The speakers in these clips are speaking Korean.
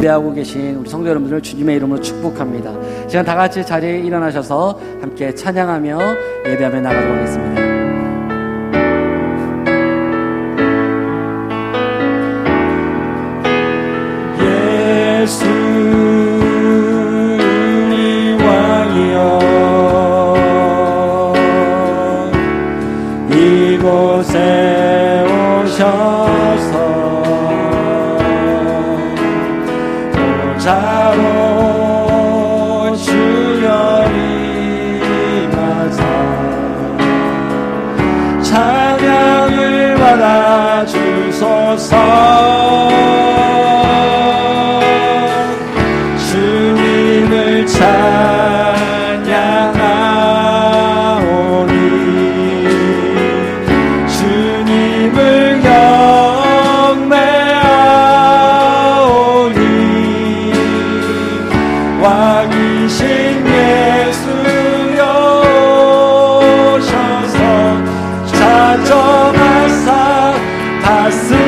예배하고 계신 우리 성도 여러분들을 주님의 이름으로 축복합니다. 시간 다 같이 자리에 일어나셔서 함께 찬양하며 예배하며 나가도록 하겠습니다. 예수님 왕이여 이곳에 오셔서 보좌로 주여 임하사 찬양을 받아 주소서. 주님을 찬양하오니 주님을 경배하오니 왕이신 예수여 오셔서 자정하사 다스리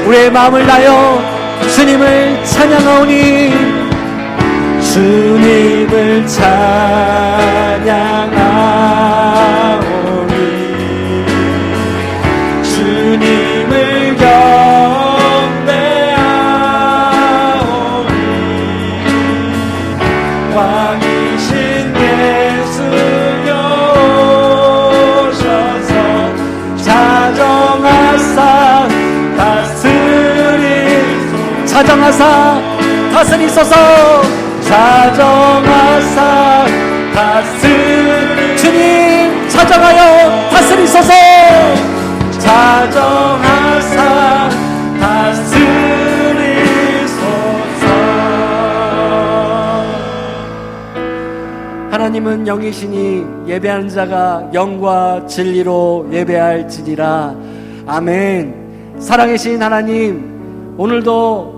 우리의 마음을 다하여 주님을 찬양하오니 주님을 찬양하오니 주님을 경배하오니 왕이신 예수여 오셔서 자정하사 자정하사 다스리소서. 자정하사 다스리 주님 자정하여 다스리소서. 자정하사 다스리소서. 하나님은 영이시니 예배하는 자가 영과 진리로 예배할지니라. 아멘. 사랑하신 하나님, 오늘도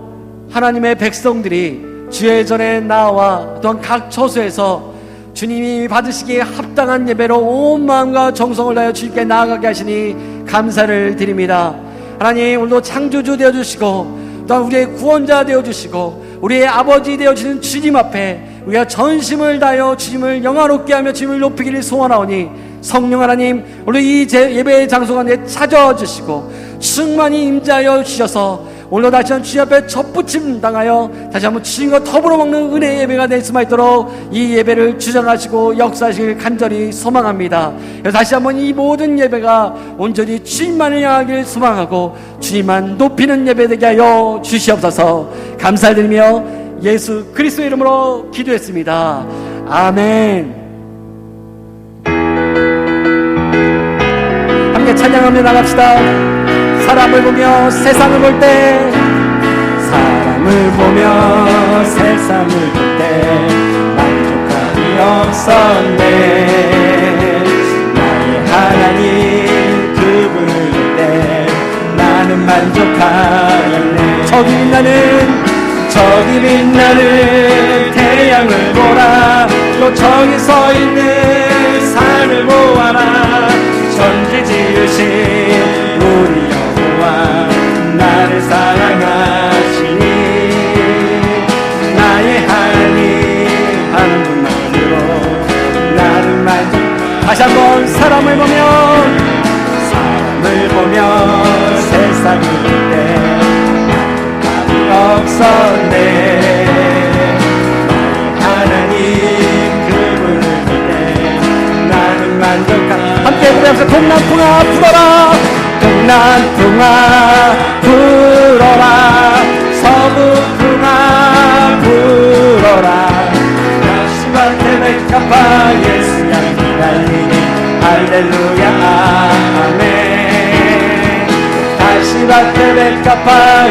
하나님의 백성들이 주의 전에 나와 또한 각 처소에서 주님이 받으시기에 합당한 예배로 온 마음과 정성을 다하여 주님께 나아가게 하시니 감사를 드립니다. 하나님, 오늘도 창조주 되어주시고 또한 우리의 구원자 되어주시고 우리의 아버지 되어주시는 주님 앞에 우리가 전심을 다하여 주님을 영화롭게 하며 주님을 높이기를 소원하오니 성령 하나님, 오늘 이 예배의 장소 가운데 찾아와 주시고 충만히 임재하여 주셔서 오늘도 다시 한번 주님 앞에 접붙임 당하여 다시 한번 주님과 더불어 먹는 은혜의 예배가 될 수만 있도록 이 예배를 주장하시고 역사하시길 간절히 소망합니다. 다시 한번 이 모든 예배가 온전히 주님만을 향하길 소망하고 주님만 높이는 예배 되게 하여 주시옵소서. 감사드리며 예수 그리스도의 이름으로 기도했습니다. 아멘. 함께 찬양하며 나갑시다. 사람을 보며 세상을 볼 때, 사람을 보며 세상을 볼 때 만족함이 없었네. 나의 하나님 그분을 볼 때 나는 만족하였네. 저기 빛나는 태양을 보라. 또 저기 서 있는 산을 보아라. 천지 지으신 우리 여호와 나를 사랑하시니 나의 하나님 한 분만으로 나를 만족. 다시 한번 사람을 보며 세상을 볼 때 답이 없었네. 하나님 그분을 볼 때 나는 만족한. 함께 부르면서 동남풍아 불어라. 동남풍아 불어라. 서북풍아 불어라. 다시마 테베카파 예수 향기 달리니 할렐루야 아멘. 다시마 테베카파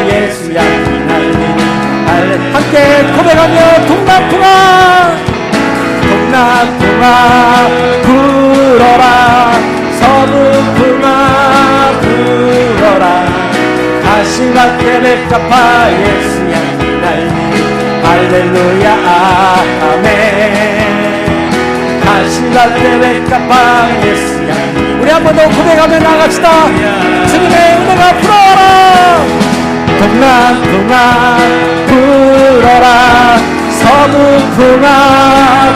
예수 향기 달리니 할렐루야. 함께 고백하며 동남풍아 불어라. 서북풍아 불어라. 다시마 테베카파 예수 향기 달리니 할렐루야 아멘. 다시마 테베카파 예수 향기. 우리 한 번 더 고백하며 나갑시다. 주님의 은혜가 불어라. 동남풍아 불어라. 불어라 서부풍아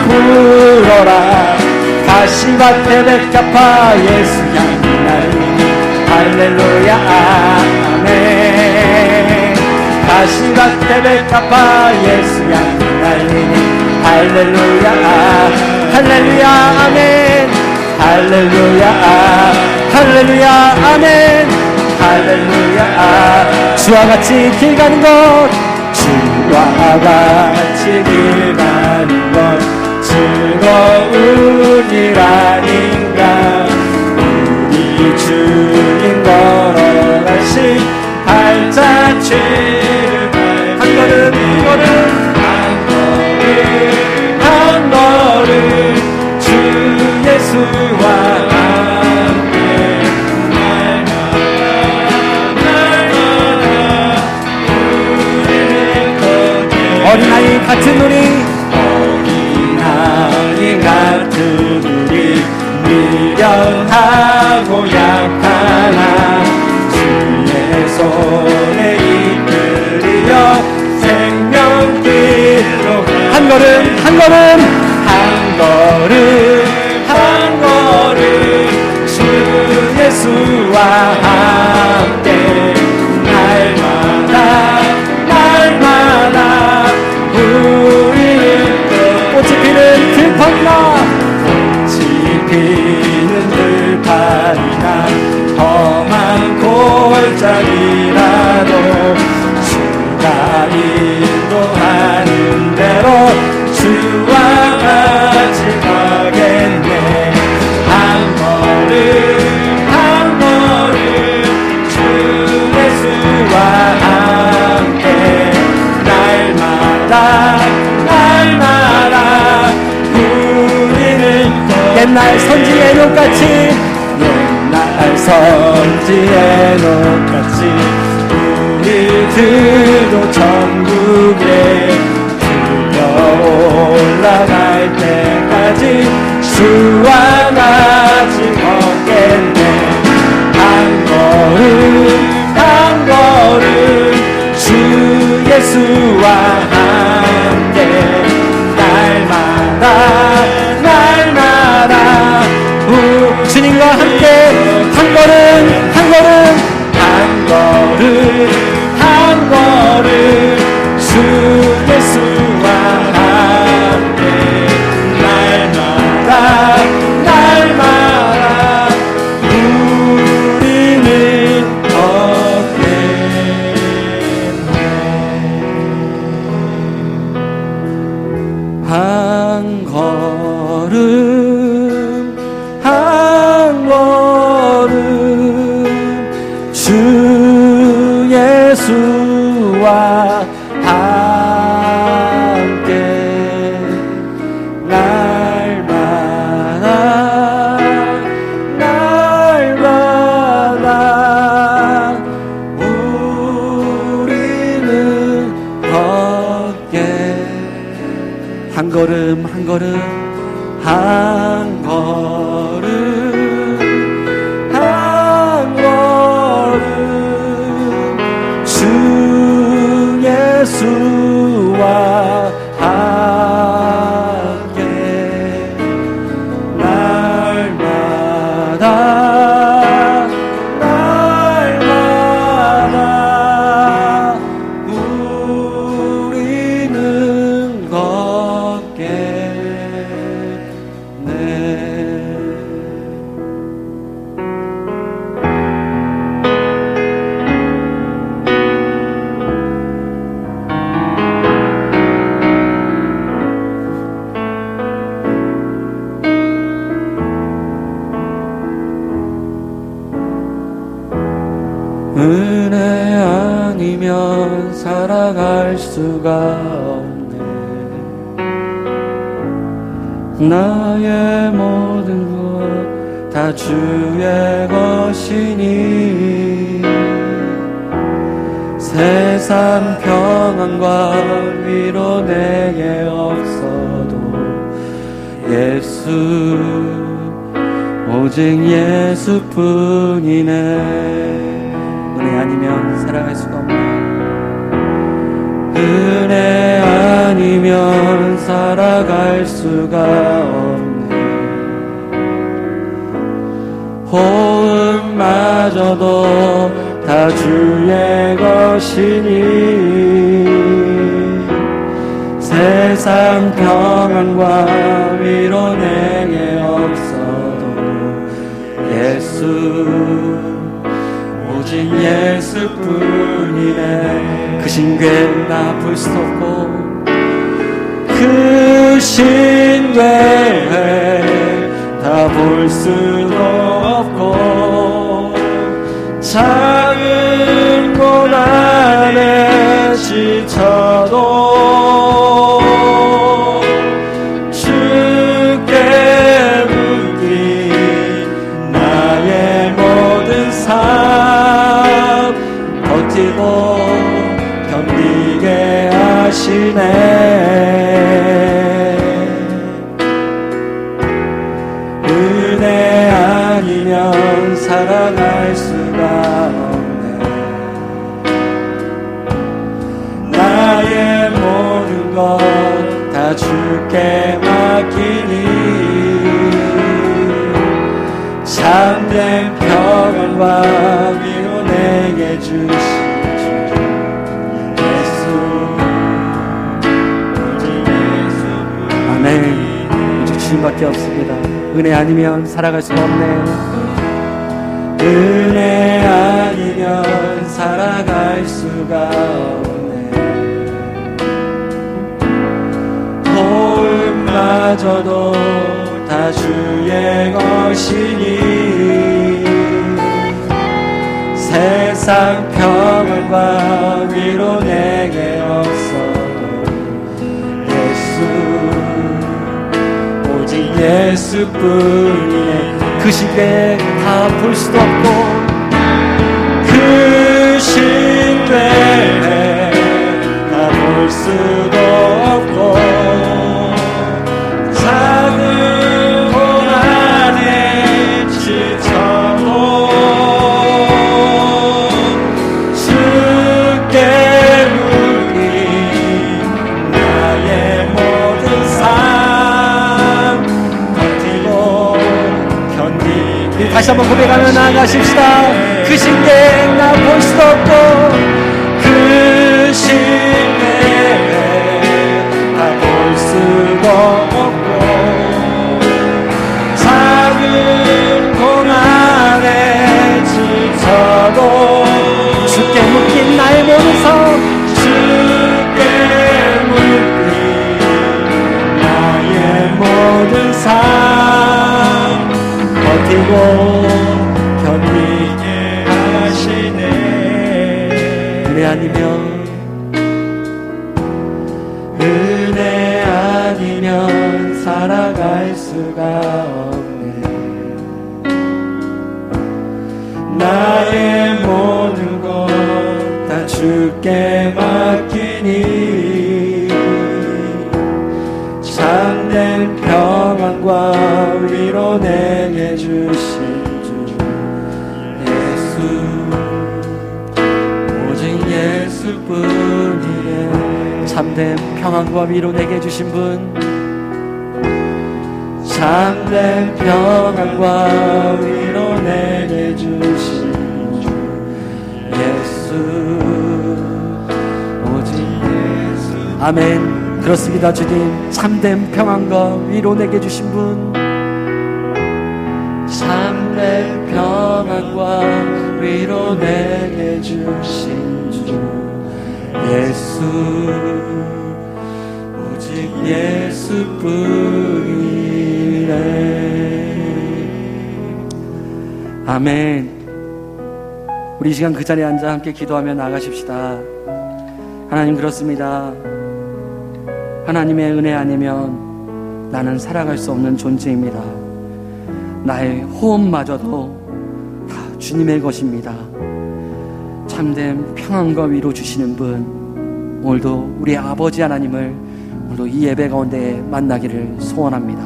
불어라 가시밭에 백합화 예수 향기 날리니 할렐루야 아멘 가시밭에 백합화 예수 향기 날리니 할렐루야 할렐루야 아멘 할렐루야 할렐루야 아멘 할렐루야 주와 같이 길 가는 것 주와 같이 길 가는 것 즐거운 일 아닌가 우리 주님 걸어가신 발자취를 한 걸음 한 걸음 한 걸음 주 예수와 함께 날마다 우리는 거기에 어린아이 같은 우리 어린아이 같은 우리 미련하고 약하나 주의 손에 이끌려 생명길로 한 걸음 한 걸음 한 걸음 한 걸음 주 예수와 함께 날마다 날마다 우리는 꽃이 피는 들판이나 꽃이 피는 들판이나 험한 골짜기라도 주가 인도하는 대로 주와 같이 가겠네 한 걸음 한 걸음 주 예수와 함께 날마다 날마다 우리는 옛날 선지의 녹같이 옛날 선지의 녹같이 우리들도 천국에 올라갈 때까지 주와 같이 걷겠네 한 걸음 한 걸음 주 예수와 함께 날마다 날마다 주님과 함께 한 걸음 한 걸음 한 걸음 한 걸음 주 예수와 함께 날마다 날마다 우리는 걷겠네 한 걸음 한 걸음 주 예수와 함께 날마다 날마다 우리는 걷게 한 걸음 한 걸음 한 걸음 한 걸음 주 예수와 함께 날마다 날마다 우리는 걷겠네 은혜 아니면 살아갈 수가 없네 나의 모든 것 다 주의 것이니 세상 평안과 위로 내게 없어도 예수 오직 예수뿐이네 은혜 아니면 살아갈 수가 없네 은혜 아니면 살아갈 수가 없네. 호흡마저도 다 주의 것이니 세상 평안과 위로 내게 없어도 예수 오직 예수뿐이네. 그 신괴 나 볼 수 없고 그 신괴 다 볼 수도 없고 작은 고난에 지쳐도 주께 묻기 나의 모든 삶 버티고 견디게 하시네. 은혜 아니면 살아갈 수가 없네. 나의 모든 것 다 주께 맡기니 참된 평안과 위로 내게 주신 주 예수 오직 예수. 아멘. 오직 주님밖에 없습니다. 은혜 아니면 살아갈 수가 없네. 은혜 아니면 살아갈 수가 없네. 호흡마저도 다 주의 것이니 세상 평안과 위로 내게 없어도 예수 오직 예수뿐이네. 그 시대 다 볼 수도 없고 그 시대 다 볼 수도 없고 작은 고난에 지쳐도 주께 묻기 나의 모든 삶 버티고 견디게. 다시 한번 고백하며 나아가십시다. 그 신께 나 볼 수도 없고 그 신께 다 볼 수도 없고 작은 고난에 지쳐도 주께 묶인 나의 모든 삶 주께 묶인 나의 모든 삶 버티고 견디게 하시네. 은혜 아니면 은혜 아니면 살아갈 수가 없네. 나의 모든 것 다 주께 맡기니 참된 평안과 위로 내게 주신 주 예수 오직 예수뿐이네. 참된 평안과 위로 내게 주신 분 참된 평안과 위로 내게 주신 주 예수 오직 예수. 아멘. 그렇습니다. 주님 참된 평안과 위로 내게 주신 분 참된 평안과 위로 내게 주신 주 예수 오직 예수뿐이네. 아멘. 우리 이 시간 그 자리에 앉아 함께 기도하며 나가십시다. 하나님, 그렇습니다. 하나님의 은혜 아니면 나는 살아갈 수 없는 존재입니다. 나의 호흡마저도 다 주님의 것입니다. 참된 평안과 위로 주시는 분, 오늘도 우리 아버지 하나님을 오늘도 이 예배 가운데 만나기를 소원합니다.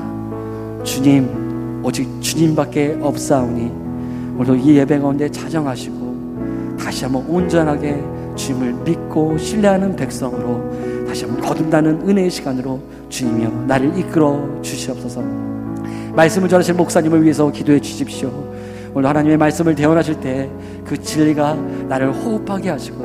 주님, 오직 주님밖에 없사오니 오늘도 이 예배 가운데 자정하시고 다시 한번 온전하게 주님을 믿고 신뢰하는 백성으로 다시 한번 거듭나는 은혜의 시간으로 주님이여 나를 이끌어 주시옵소서. 말씀을 전하실 목사님을 위해서 기도해 주십시오. 오늘 하나님의 말씀을 대언하실 때 그 진리가 나를 호흡하게 하시고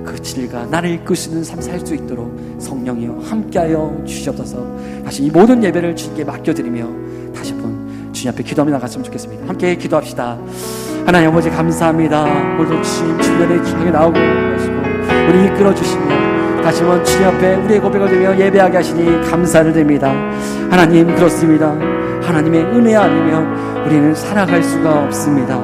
그 진리가 나를 이끌 수 있는 삶 살 수 있도록 성령이여 함께하여 주시옵소서. 다시 이 모든 예배를 주님께 맡겨드리며 다시 한번 주님 앞에 기도하며 나갔으면 좋겠습니다. 함께 기도합시다. 하나님 아버지 감사합니다. 오늘도 주님 주변에 기하게 나오고 하시고 우리 이끌어 주시며 다시 한번 주님 앞에 우리의 고백을 드리며 예배하게 하시니 감사를 드립니다. 하나님 그렇습니다. 하나님의 은혜 아니면 우리는 살아갈 수가 없습니다.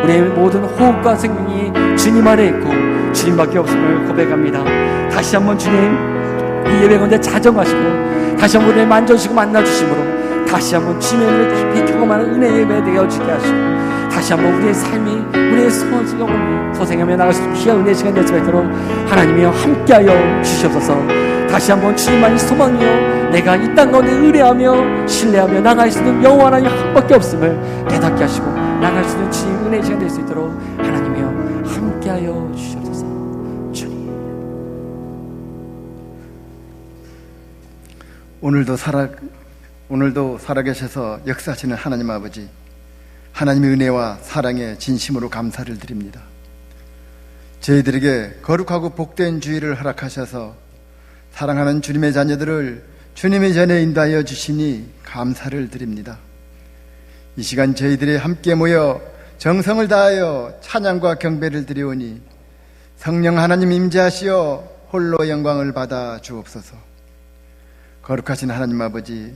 우리의 모든 호흡과 생명이 주님 안에 있고 주님밖에 없음을 고백합니다. 다시 한번 주님 이 예배 가운데 자정하시고 다시 한번 우리를 만져주시고 만나주심으로 다시 한번 주님의 은혜를 깊이 경험하는 은혜의 예배 되어지게 하시고 다시 한번 우리의 삶이 우리의 소원을 소생하며 나갈 수 있는 귀한 은혜의 시간이 되어 있도록 하나님이여 함께하여 주시옵소서. 다시 한번 주님만이 소망이요 내가 이 땅 가운데 의뢰하며 신뢰하며 나갈 수 있는 여호와 하나님 한 밖에 없음을 깨닫게 하시고 나갈 수 있는 주님 은혜의 시간 될 수 있도록 하나님이여 함께하여 주시옵소서. 주님 오늘도 살아계셔서 역사하시는 하나님 아버지, 하나님의 은혜와 사랑에 진심으로 감사를 드립니다. 저희들에게 거룩하고 복된 주일을 허락하셔서 사랑하는 주님의 자녀들을 주님의 전에 인도하여 주시니 감사를 드립니다. 이 시간 저희들이 함께 모여 정성을 다하여 찬양과 경배를 드리오니 성령 하나님 임재하시어 홀로 영광을 받아 주옵소서. 거룩하신 하나님 아버지,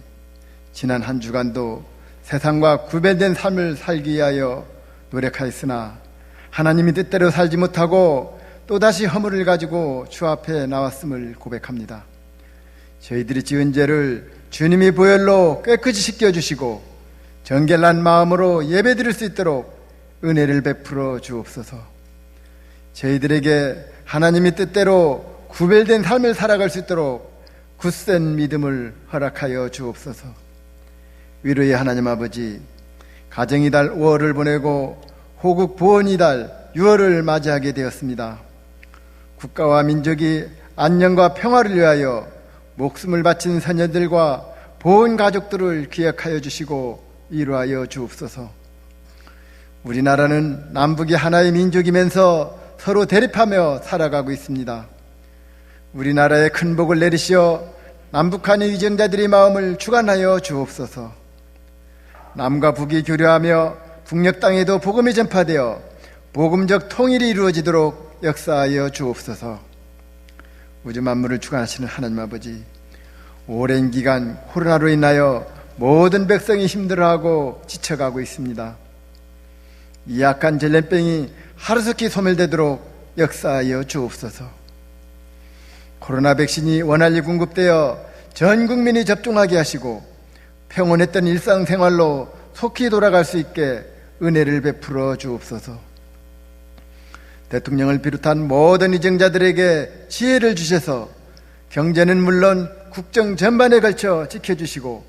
지난 한 주간도 세상과 구별된 삶을 살기 위하여 노력하였으나 하나님이 뜻대로 살지 못하고 또다시 허물을 가지고 주 앞에 나왔음을 고백합니다. 저희들이 지은 죄를 주님이 보혈로 깨끗이 씻겨주시고 정결한 마음으로 예배드릴 수 있도록 은혜를 베풀어 주옵소서. 저희들에게 하나님이 뜻대로 구별된 삶을 살아갈 수 있도록 굳센 믿음을 허락하여 주옵소서. 위로의 하나님 아버지, 가정의 달 5월을 보내고 호국 보원의 달 6월을 맞이하게 되었습니다. 국가와 민족이 안녕과 평화를 위하여 목숨을 바친 자녀들과 보온 가족들을 기억하여 주시고 위로하여 주옵소서. 우리나라는 남북이 하나의 민족이면서 서로 대립하며 살아가고 있습니다. 우리나라에 큰 복을 내리시어 남북한의 위정자들의 마음을 주관하여 주옵소서. 남과 북이 교류하며 북녘 땅에도 복음이 전파되어 복음적 통일이 이루어지도록 역사하여 주옵소서. 우주 만물을 주관하시는 하나님 아버지, 오랜 기간 코로나로 인하여 모든 백성이 힘들어하고 지쳐가고 있습니다. 이 약한 전염병이 하루속히 소멸되도록 역사하여 주옵소서. 코로나 백신이 원활히 공급되어 전 국민이 접종하게 하시고 평온했던 일상생활로 속히 돌아갈 수 있게 은혜를 베풀어 주옵소서. 대통령을 비롯한 모든 위정자들에게 지혜를 주셔서 경제는 물론 국정 전반에 걸쳐 지켜주시고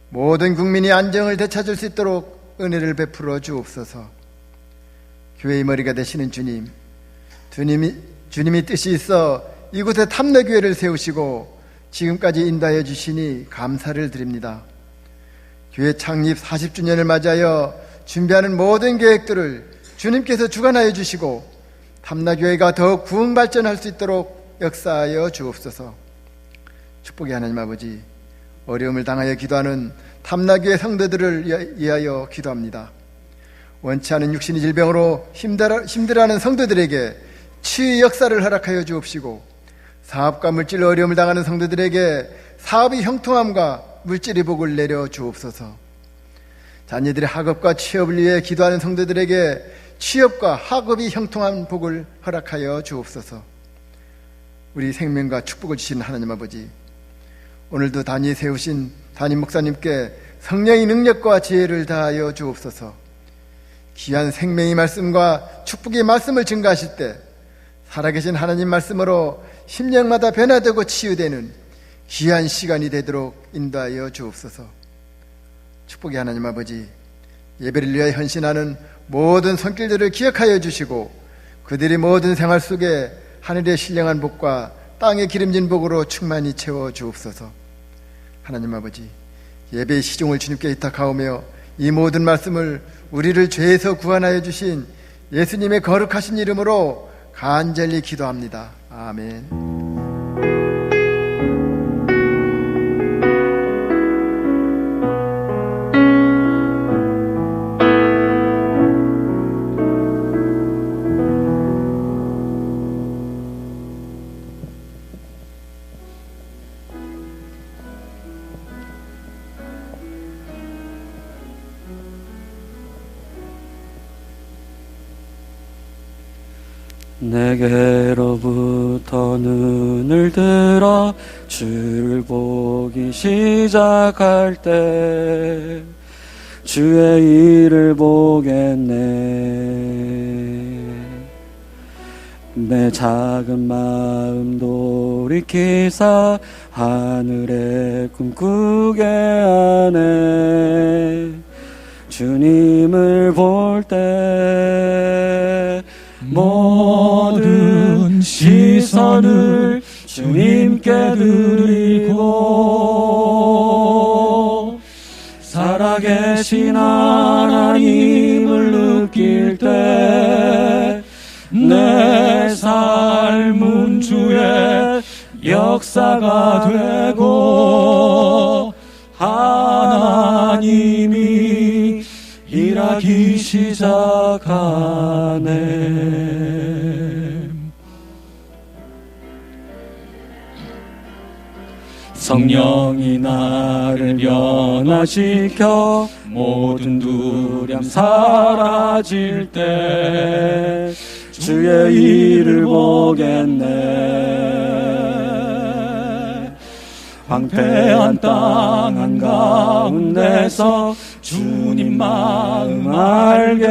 모든 국민이 안정을 되찾을 수 있도록 은혜를 베풀어 주옵소서. 교회의 머리가 되시는 주님이 뜻이 있어 이곳에 탐내교회를 세우시고 지금까지 인도하여 주시니 감사를 드립니다. 교회 창립 40주년을 맞이하여 준비하는 모든 계획들을 주님께서 주관하여 주시고 탐나교회가 더욱 구흥 발전할 수 있도록 역사하여 주옵소서. 축복의 하나님 아버지, 어려움을 당하여 기도하는 탐나교회 성도들을 위하여 기도합니다. 원치 않은 육신의 질병으로 힘들어하는 성도들에게 치유의 역사를 허락하여 주옵시고 사업과 물질로 어려움을 당하는 성도들에게 사업의 형통함과 물질의 복을 내려 주옵소서. 자녀들의 학업과 취업을 위해 기도하는 성도들에게 취업과 학업이 형통한 복을 허락하여 주옵소서. 우리 생명과 축복을 주시는 하나님 아버지, 오늘도 단위에 세우신 담임 목사님께 성령의 능력과 지혜를 다하여 주옵소서. 귀한 생명의 말씀과 축복의 말씀을 증가하실 때 살아계신 하나님 말씀으로 심령마다 변화되고 치유되는 귀한 시간이 되도록 인도하여 주옵소서. 축복의 하나님 아버지, 예배를 위하여 헌신하는 모든 손길들을 기억하여 주시고 그들이 모든 생활 속에 하늘의 신령한 복과 땅의 기름진 복으로 충만히 채워 주옵소서. 하나님 아버지, 예배의 시종을 주님께 의탁하오며 이 모든 말씀을 우리를 죄에서 구원하여 주신 예수님의 거룩하신 이름으로 간절히 기도합니다. 아멘. 내게로부터 눈을 들어 주를 보기 시작할 때 주의 일을 보겠네. 내 작은 마음 돌이키사 하늘에 꿈꾸게 하네. 주님을 볼 때 모든 시선을 주님께 드리고 살아계신 하나님을 느낄 때 내 삶은 주의 역사가 되고 하나님이 일하기 시작하네. 성령이 나를 변화시켜 모든 두려움 사라질 때 주의 일을 보겠네. 황폐한 땅 한가운데서 주님 마음 알게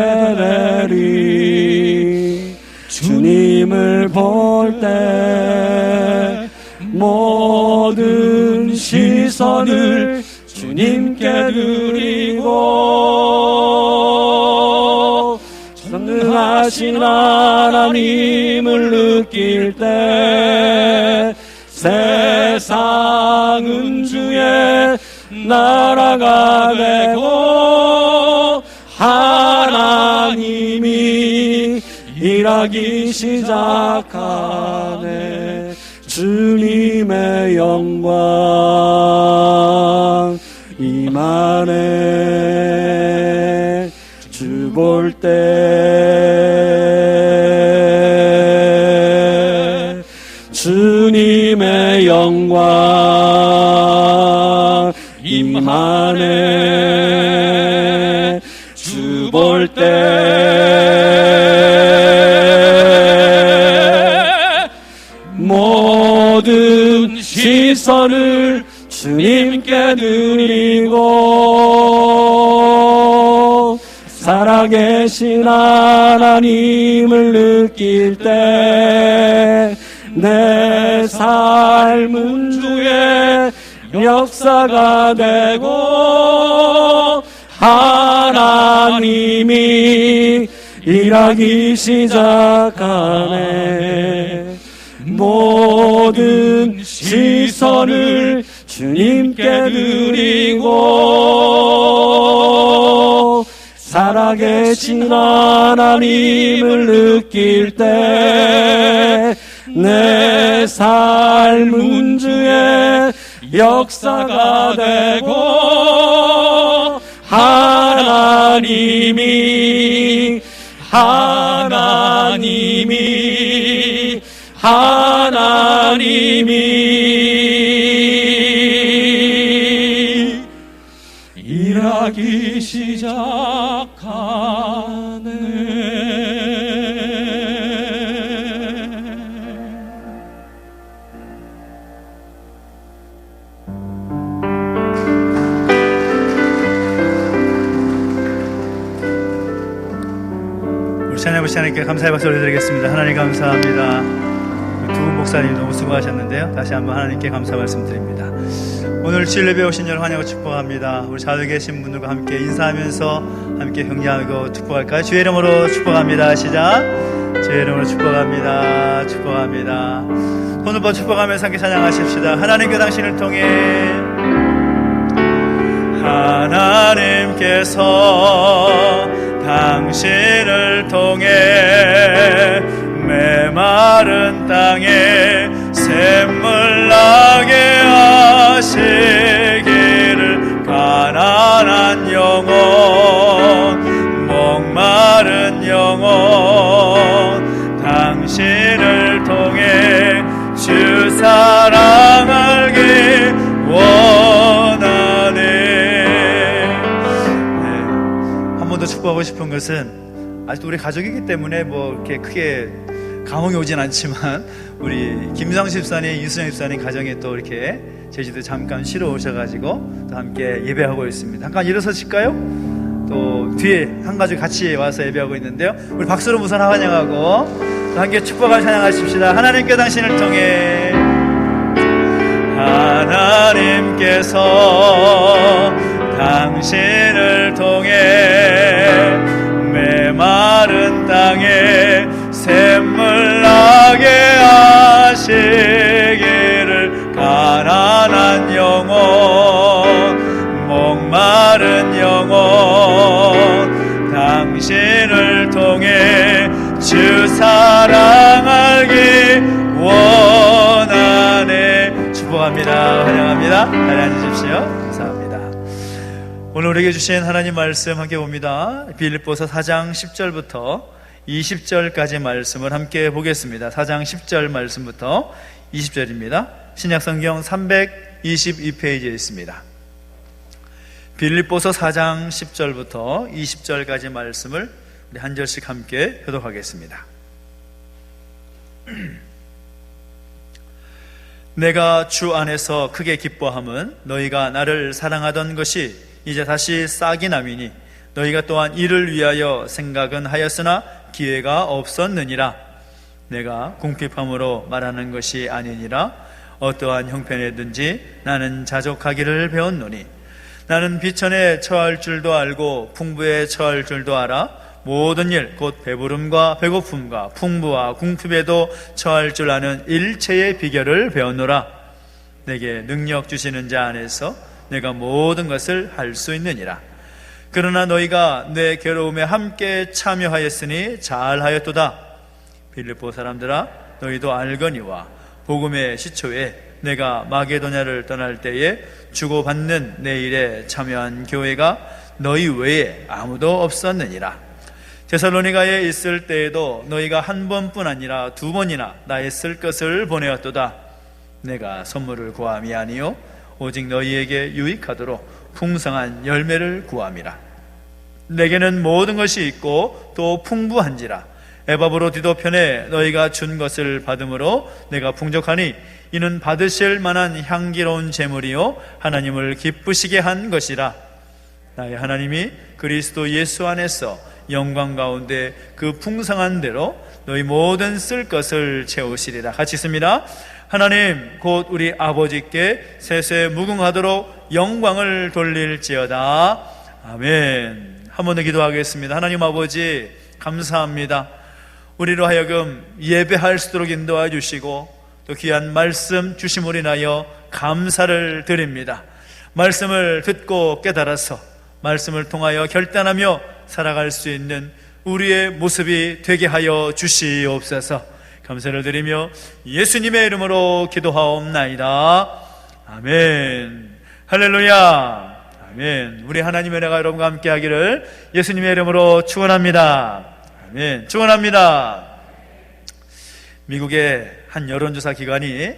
되리. 주님을 볼 때 모든 시선을 주님께 드리고 전능하신 하나님을 느낄 때 세상은 주의 나라가 되고 하나님이 일하기 시작하네. 주님의 영광 임하네. 주 볼 때 주님의 영광 임하네. 주 볼 때 모든 시선을 주님께 드리고 살아계신 하나님을 느낄 때 내 삶은 주의 역사가 되고 하나님이 일하기 시작하네. 모든 시선을 주님께 드리고 살아계신 하나님을 느낄 때 내 삶은 주의 역사가 되고 하나님이 일하기 시작하네. 우리 찬양부시 하나님께 감사의 박수 올려드리겠습니다. 하나님 감사합니다. 두 목사님 너무 수고하셨는데요. 다시 한번 하나님께 감사 말씀드립니다. 오늘 주일 예배 오신 여러분 환영하고 축복합니다. 우리 자리에 계신 분들과 함께 인사하면서 함께 격려하고 축복할까요? 주의 이름으로 축복합니다. 시작. 주의 이름으로 축복합니다. 축복합니다. 손을 뻗어 축복하면서 함께 찬양하십시다. 하나님께 당신을 통해 하나님께서 당신을 통해 메마른 땅에 샘물 나게 하시기를 가난한 영혼 목마른 영혼 당신을 통해 주 사랑 알기 원하네. 한 번 더 축복하고 싶은 것은 아직도 우리 가족이기 때문에 뭐 이렇게 크게 감흥이 오진 않지만 우리 김상식 집사님, 이수정 집사님 가정에 또 이렇게 제주도 잠깐 쉬러 오셔가지고 또 함께 예배하고 있습니다. 잠깐 일어서실까요? 또 뒤에 한 가족 같이 와서 예배하고 있는데요. 우리 박수로 우선 환영하고 또 함께 축복을 찬양하십시다. 하나님께 당신을 통해 하나님께서 당신을 통해 메마른 땅에 샘물 나게 하시기를 가난한 영혼 목마른 영혼 당신을 통해 주 사랑 알기 원하네. 축복합니다. 환영합니다. 자리에 앉으십시오. 감사합니다. 오늘 우리에게 주신 하나님 말씀 함께 봅니다. 빌립보서 4장 10절부터 20절까지 말씀을 함께 보겠습니다. 4장 10절 말씀부터 20절입니다. 신약성경 322페이지에 있습니다. 빌립보서 4장 10절부터 20절까지 말씀을 우리 한 절씩 함께 교독하겠습니다. 내가 주 안에서 크게 기뻐함은 너희가 나를 사랑하던 것이 이제 다시 싹이 나미니 너희가 또한 이를 위하여 생각은 하였으나 기회가 없었느니라. 내가 궁핍함으로 말하는 것이 아니니라. 어떠한 형편에든지 나는 자족하기를 배웠노니 나는 비천에 처할 줄도 알고 풍부에 처할 줄도 알아. 모든 일 곧 배부름과 배고픔과 풍부와 궁핍에도 처할 줄 아는 일체의 비결을 배웠노라. 내게 능력 주시는 자 안에서 내가 모든 것을 할 수 있느니라. 그러나 너희가 내 괴로움에 함께 참여하였으니 잘하였도다. 빌립보 사람들아, 너희도 알거니와 복음의 시초에 내가 마게도냐를 떠날 때에 주고받는 내 일에 참여한 교회가 너희 외에 아무도 없었느니라. 데살로니가에 있을 때에도 너희가 한 번뿐 아니라 두 번이나 나의 쓸 것을 보내었도다. 내가 선물을 구함이 아니요 오직 너희에게 유익하도록 풍성한 열매를 구함이라. 내게는 모든 것이 있고 또 풍부한지라. 에바브로디도편에 너희가 준 것을 받음으로 내가 풍족하니 이는 받으실 만한 향기로운 제물이요 하나님을 기쁘시게 한 것이라. 나의 하나님이 그리스도 예수 안에서 영광 가운데 그 풍성한 대로 너희 모든 쓸 것을 채우시리라. 같이 있습니다. 하나님 곧 우리 아버지께 세세 무궁하도록 영광을 돌릴지어다. 아멘. 한 번 더 기도하겠습니다. 하나님 아버지 감사합니다. 우리로 하여금 예배할 수 있도록 인도해 주시고 또 귀한 말씀 주심으로 인하여 감사를 드립니다. 말씀을 듣고 깨달아서 말씀을 통하여 결단하며 살아갈 수 있는 우리의 모습이 되게 하여 주시옵소서. 감사를 드리며 예수님의 이름으로 기도하옵나이다. 아멘. 할렐루야. 아멘. 우리 하나님의 은혜가 여러분과 함께 하기를 예수님의 이름으로 축원합니다. 아멘. 축원합니다. 미국의 한 여론조사 기관이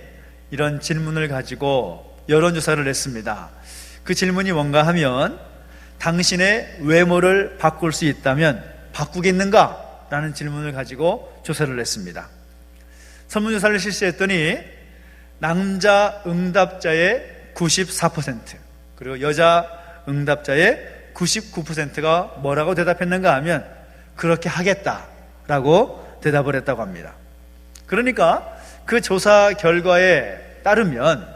이런 질문을 가지고 여론조사를 했습니다. 그 질문이 뭔가 하면 당신의 외모를 바꿀 수 있다면 바꾸겠는가? 라는 질문을 가지고 조사를 했습니다. 설문조사를 실시했더니 남자 응답자의 94% 그리고 여자 응답자의 99%가 뭐라고 대답했는가 하면 그렇게 하겠다라고 대답을 했다고 합니다. 그러니까 그 조사 결과에 따르면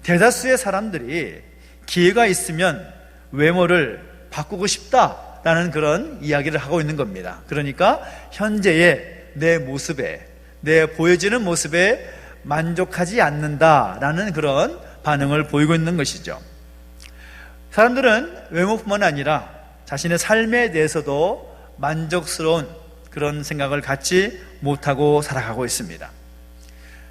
대다수의 사람들이 기회가 있으면 외모를 바꾸고 싶다라는 그런 이야기를 하고 있는 겁니다. 그러니까 현재의 내 모습에, 내 보여지는 모습에 만족하지 않는다라는 그런 반응을 보이고 있는 것이죠. 사람들은 외모뿐만 아니라 자신의 삶에 대해서도 만족스러운 그런 생각을 갖지 못하고 살아가고 있습니다.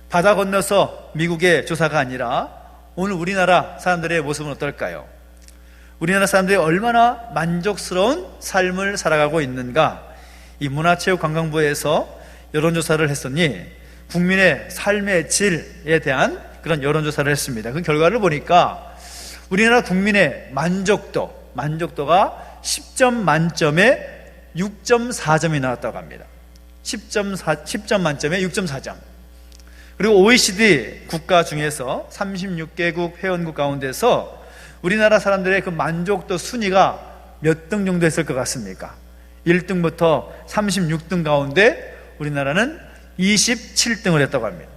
바다 건너서 미국의 조사가 아니라 오늘 우리나라 사람들의 모습은 어떨까요? 우리나라 사람들이 얼마나 만족스러운 삶을 살아가고 있는가? 이 문화체육관광부에서 여론조사를 했더니 국민의 삶의 질에 대한 그런 여론조사를 했습니다. 그 결과를 보니까 우리나라 국민의 만족도가 10점 만점에 6.4점이 나왔다고 합니다. 10점 만점에 6.4점. 그리고 OECD 국가 중에서 36개국 회원국 가운데서 우리나라 사람들의 그 만족도 순위가 몇 등 정도 했을 것 같습니까? 1등부터 36등 가운데 우리나라는 27등을 했다고 합니다.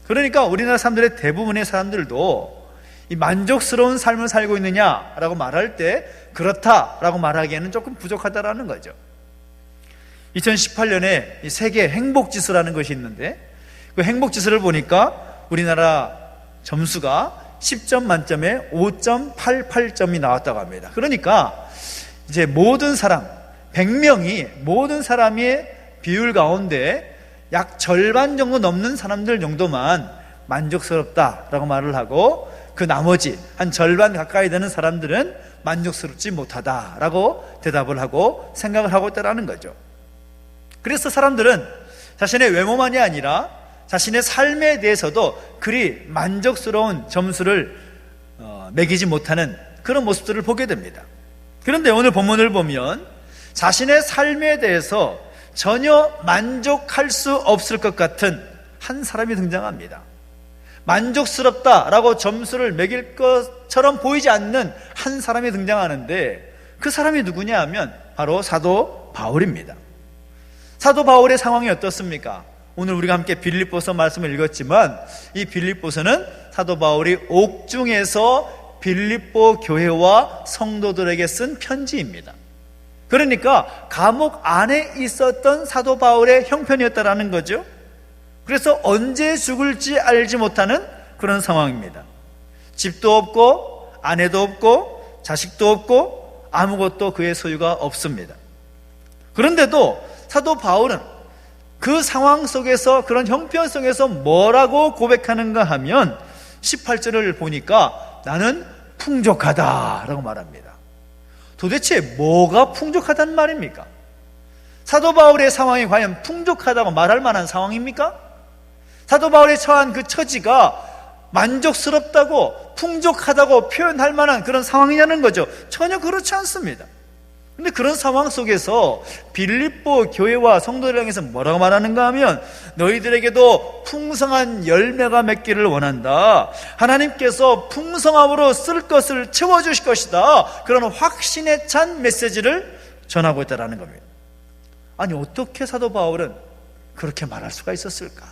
그러니까 우리나라 사람들의 대부분의 사람들도 이 만족스러운 삶을 살고 있느냐라고 말할 때 그렇다라고 말하기에는 조금 부족하다라는 거죠. 2018년에 세계 행복지수라는 것이 있는데 그 행복지수를 보니까 우리나라 점수가 10점 만점에 5.88점이 나왔다고 합니다. 그러니까 이제 모든 사람 100명이 모든 사람의 비율 가운데 약 절반 정도 넘는 사람들 정도만 만족스럽다라고 말을 하고 그 나머지 한 절반 가까이 되는 사람들은 만족스럽지 못하다라고 대답을 하고 생각을 하고 있다는 거죠. 그래서 사람들은 자신의 외모만이 아니라 자신의 삶에 대해서도 그리 만족스러운 점수를 매기지 못하는 그런 모습들을 보게 됩니다. 그런데 오늘 본문을 보면 자신의 삶에 대해서 전혀 만족할 수 없을 것 같은 한 사람이 등장합니다. 만족스럽다라고 점수를 매길 것처럼 보이지 않는 한 사람이 등장하는데 그 사람이 누구냐 하면 바로 사도 바울입니다. 사도 바울의 상황이 어떻습니까? 오늘 우리가 함께 빌립보서 말씀을 읽었지만 이 빌립보서는 사도 바울이 옥중에서 빌립보 교회와 성도들에게 쓴 편지입니다. 그러니까 감옥 안에 있었던 사도 바울의 형편이었다라는 거죠. 그래서 언제 죽을지 알지 못하는 그런 상황입니다. 집도 없고 아내도 없고 자식도 없고 아무것도 그의 소유가 없습니다. 그런데도 사도 바울은 그 상황 속에서 그런 형편 속에서 뭐라고 고백하는가 하면 18절을 보니까 나는 풍족하다라고 말합니다. 도대체 뭐가 풍족하다는 말입니까? 사도 바울의 상황이 과연 풍족하다고 말할 만한 상황입니까? 사도 바울이 처한 그 처지가 만족스럽다고 풍족하다고 표현할 만한 그런 상황이냐는 거죠. 전혀 그렇지 않습니다. 근데 그런 상황 속에서 빌립보 교회와 성도들을 향해서 뭐라고 말하는가 하면 너희들에게도 풍성한 열매가 맺기를 원한다. 하나님께서 풍성함으로 쓸 것을 채워주실 것이다. 그런 확신에 찬 메시지를 전하고 있다는 겁니다. 아니 어떻게 사도 바울은 그렇게 말할 수가 있었을까?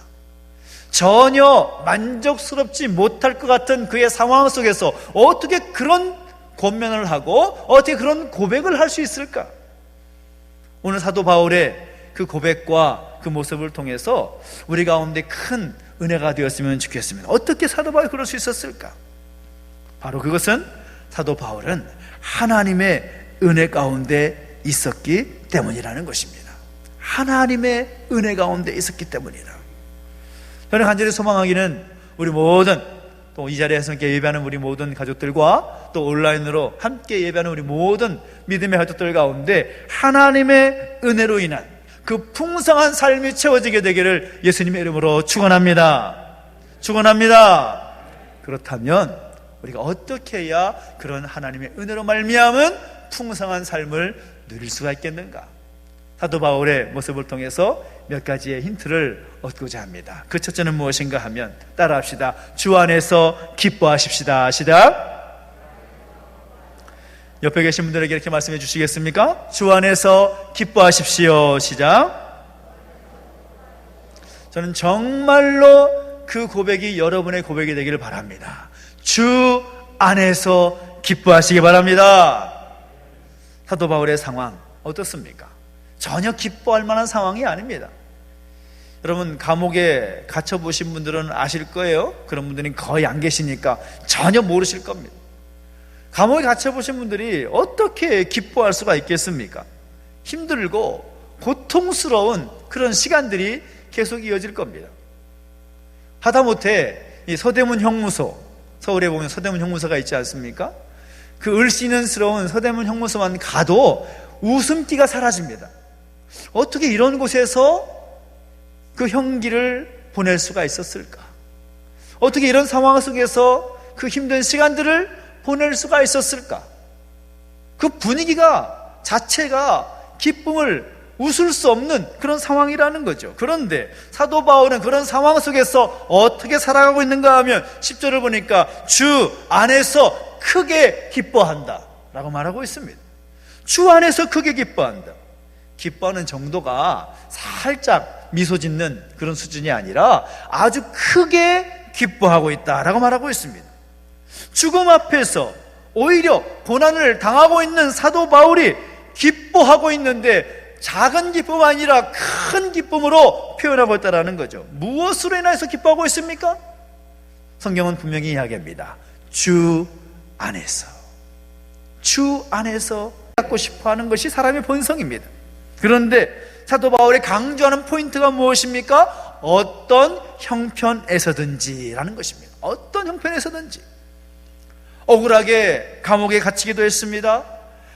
전혀 만족스럽지 못할 것 같은 그의 상황 속에서 어떻게 그런 권면을 하고 어떻게 그런 고백을 할 수 있을까? 오늘 사도 바울의 그 고백과 그 모습을 통해서 우리 가운데 큰 은혜가 되었으면 좋겠습니다. 어떻게 사도 바울이 그럴 수 있었을까? 바로 그것은 사도 바울은 하나님의 은혜 가운데 있었기 때문이라는 것입니다. 하나님의 은혜 가운데 있었기 때문이다. 저는 간절히 소망하기는 우리 모든 또 이 자리에서 함께 예배하는 우리 모든 가족들과 또 온라인으로 함께 예배하는 우리 모든 믿음의 가족들 가운데 하나님의 은혜로 인한 그 풍성한 삶이 채워지게 되기를 예수님의 이름으로 축원합니다. 축원합니다. 그렇다면 우리가 어떻게 해야 그런 하나님의 은혜로 말미암은 풍성한 삶을 누릴 수가 있겠는가? 사도 바울의 모습을 통해서 몇 가지의 힌트를 얻고자 합니다. 그 첫째는 무엇인가 하면 따라합시다. 주 안에서 기뻐하십시다. 시작. 옆에 계신 분들에게 이렇게 말씀해 주시겠습니까? 주 안에서 기뻐하십시오. 시작. 저는 정말로 그 고백이 여러분의 고백이 되기를 바랍니다. 주 안에서 기뻐하시기 바랍니다. 사도 바울의 상황 어떻습니까? 전혀 기뻐할 만한 상황이 아닙니다. 여러분, 감옥에 갇혀보신 분들은 아실 거예요. 그런 분들이 거의 안 계시니까 전혀 모르실 겁니다. 감옥에 갇혀보신 분들이 어떻게 기뻐할 수가 있겠습니까? 힘들고 고통스러운 그런 시간들이 계속 이어질 겁니다. 하다못해 이 서대문 형무소, 서울에 보면 서대문 형무소가 있지 않습니까? 그 을씨는스러운 서대문 형무소만 가도 웃음기가 사라집니다. 어떻게 이런 곳에서 그 형기를 보낼 수가 있었을까? 어떻게 이런 상황 속에서 그 힘든 시간들을 보낼 수가 있었을까? 그 분위기가 자체가 기쁨을 웃을 수 없는 그런 상황이라는 거죠. 그런데 사도 바울은 그런 상황 속에서 어떻게 살아가고 있는가 하면 10절을 보니까 주 안에서 크게 기뻐한다 라고 말하고 있습니다. 주 안에서 크게 기뻐한다. 기뻐하는 정도가 살짝 미소 짓는 그런 수준이 아니라 아주 크게 기뻐하고 있다라고 말하고 있습니다. 죽음 앞에서 오히려 고난을 당하고 있는 사도 바울이 기뻐하고 있는데 작은 기쁨 아니라 큰 기쁨으로 표현하고 있다는 거죠. 무엇으로 인해서 기뻐하고 있습니까? 성경은 분명히 이야기합니다. 주 안에서, 주 안에서 갖고 싶어하는 것이 사람의 본성입니다. 그런데 사도 바울이 강조하는 포인트가 무엇입니까? 어떤 형편에서든지 라는 것입니다. 어떤 형편에서든지. 억울하게 감옥에 갇히기도 했습니다.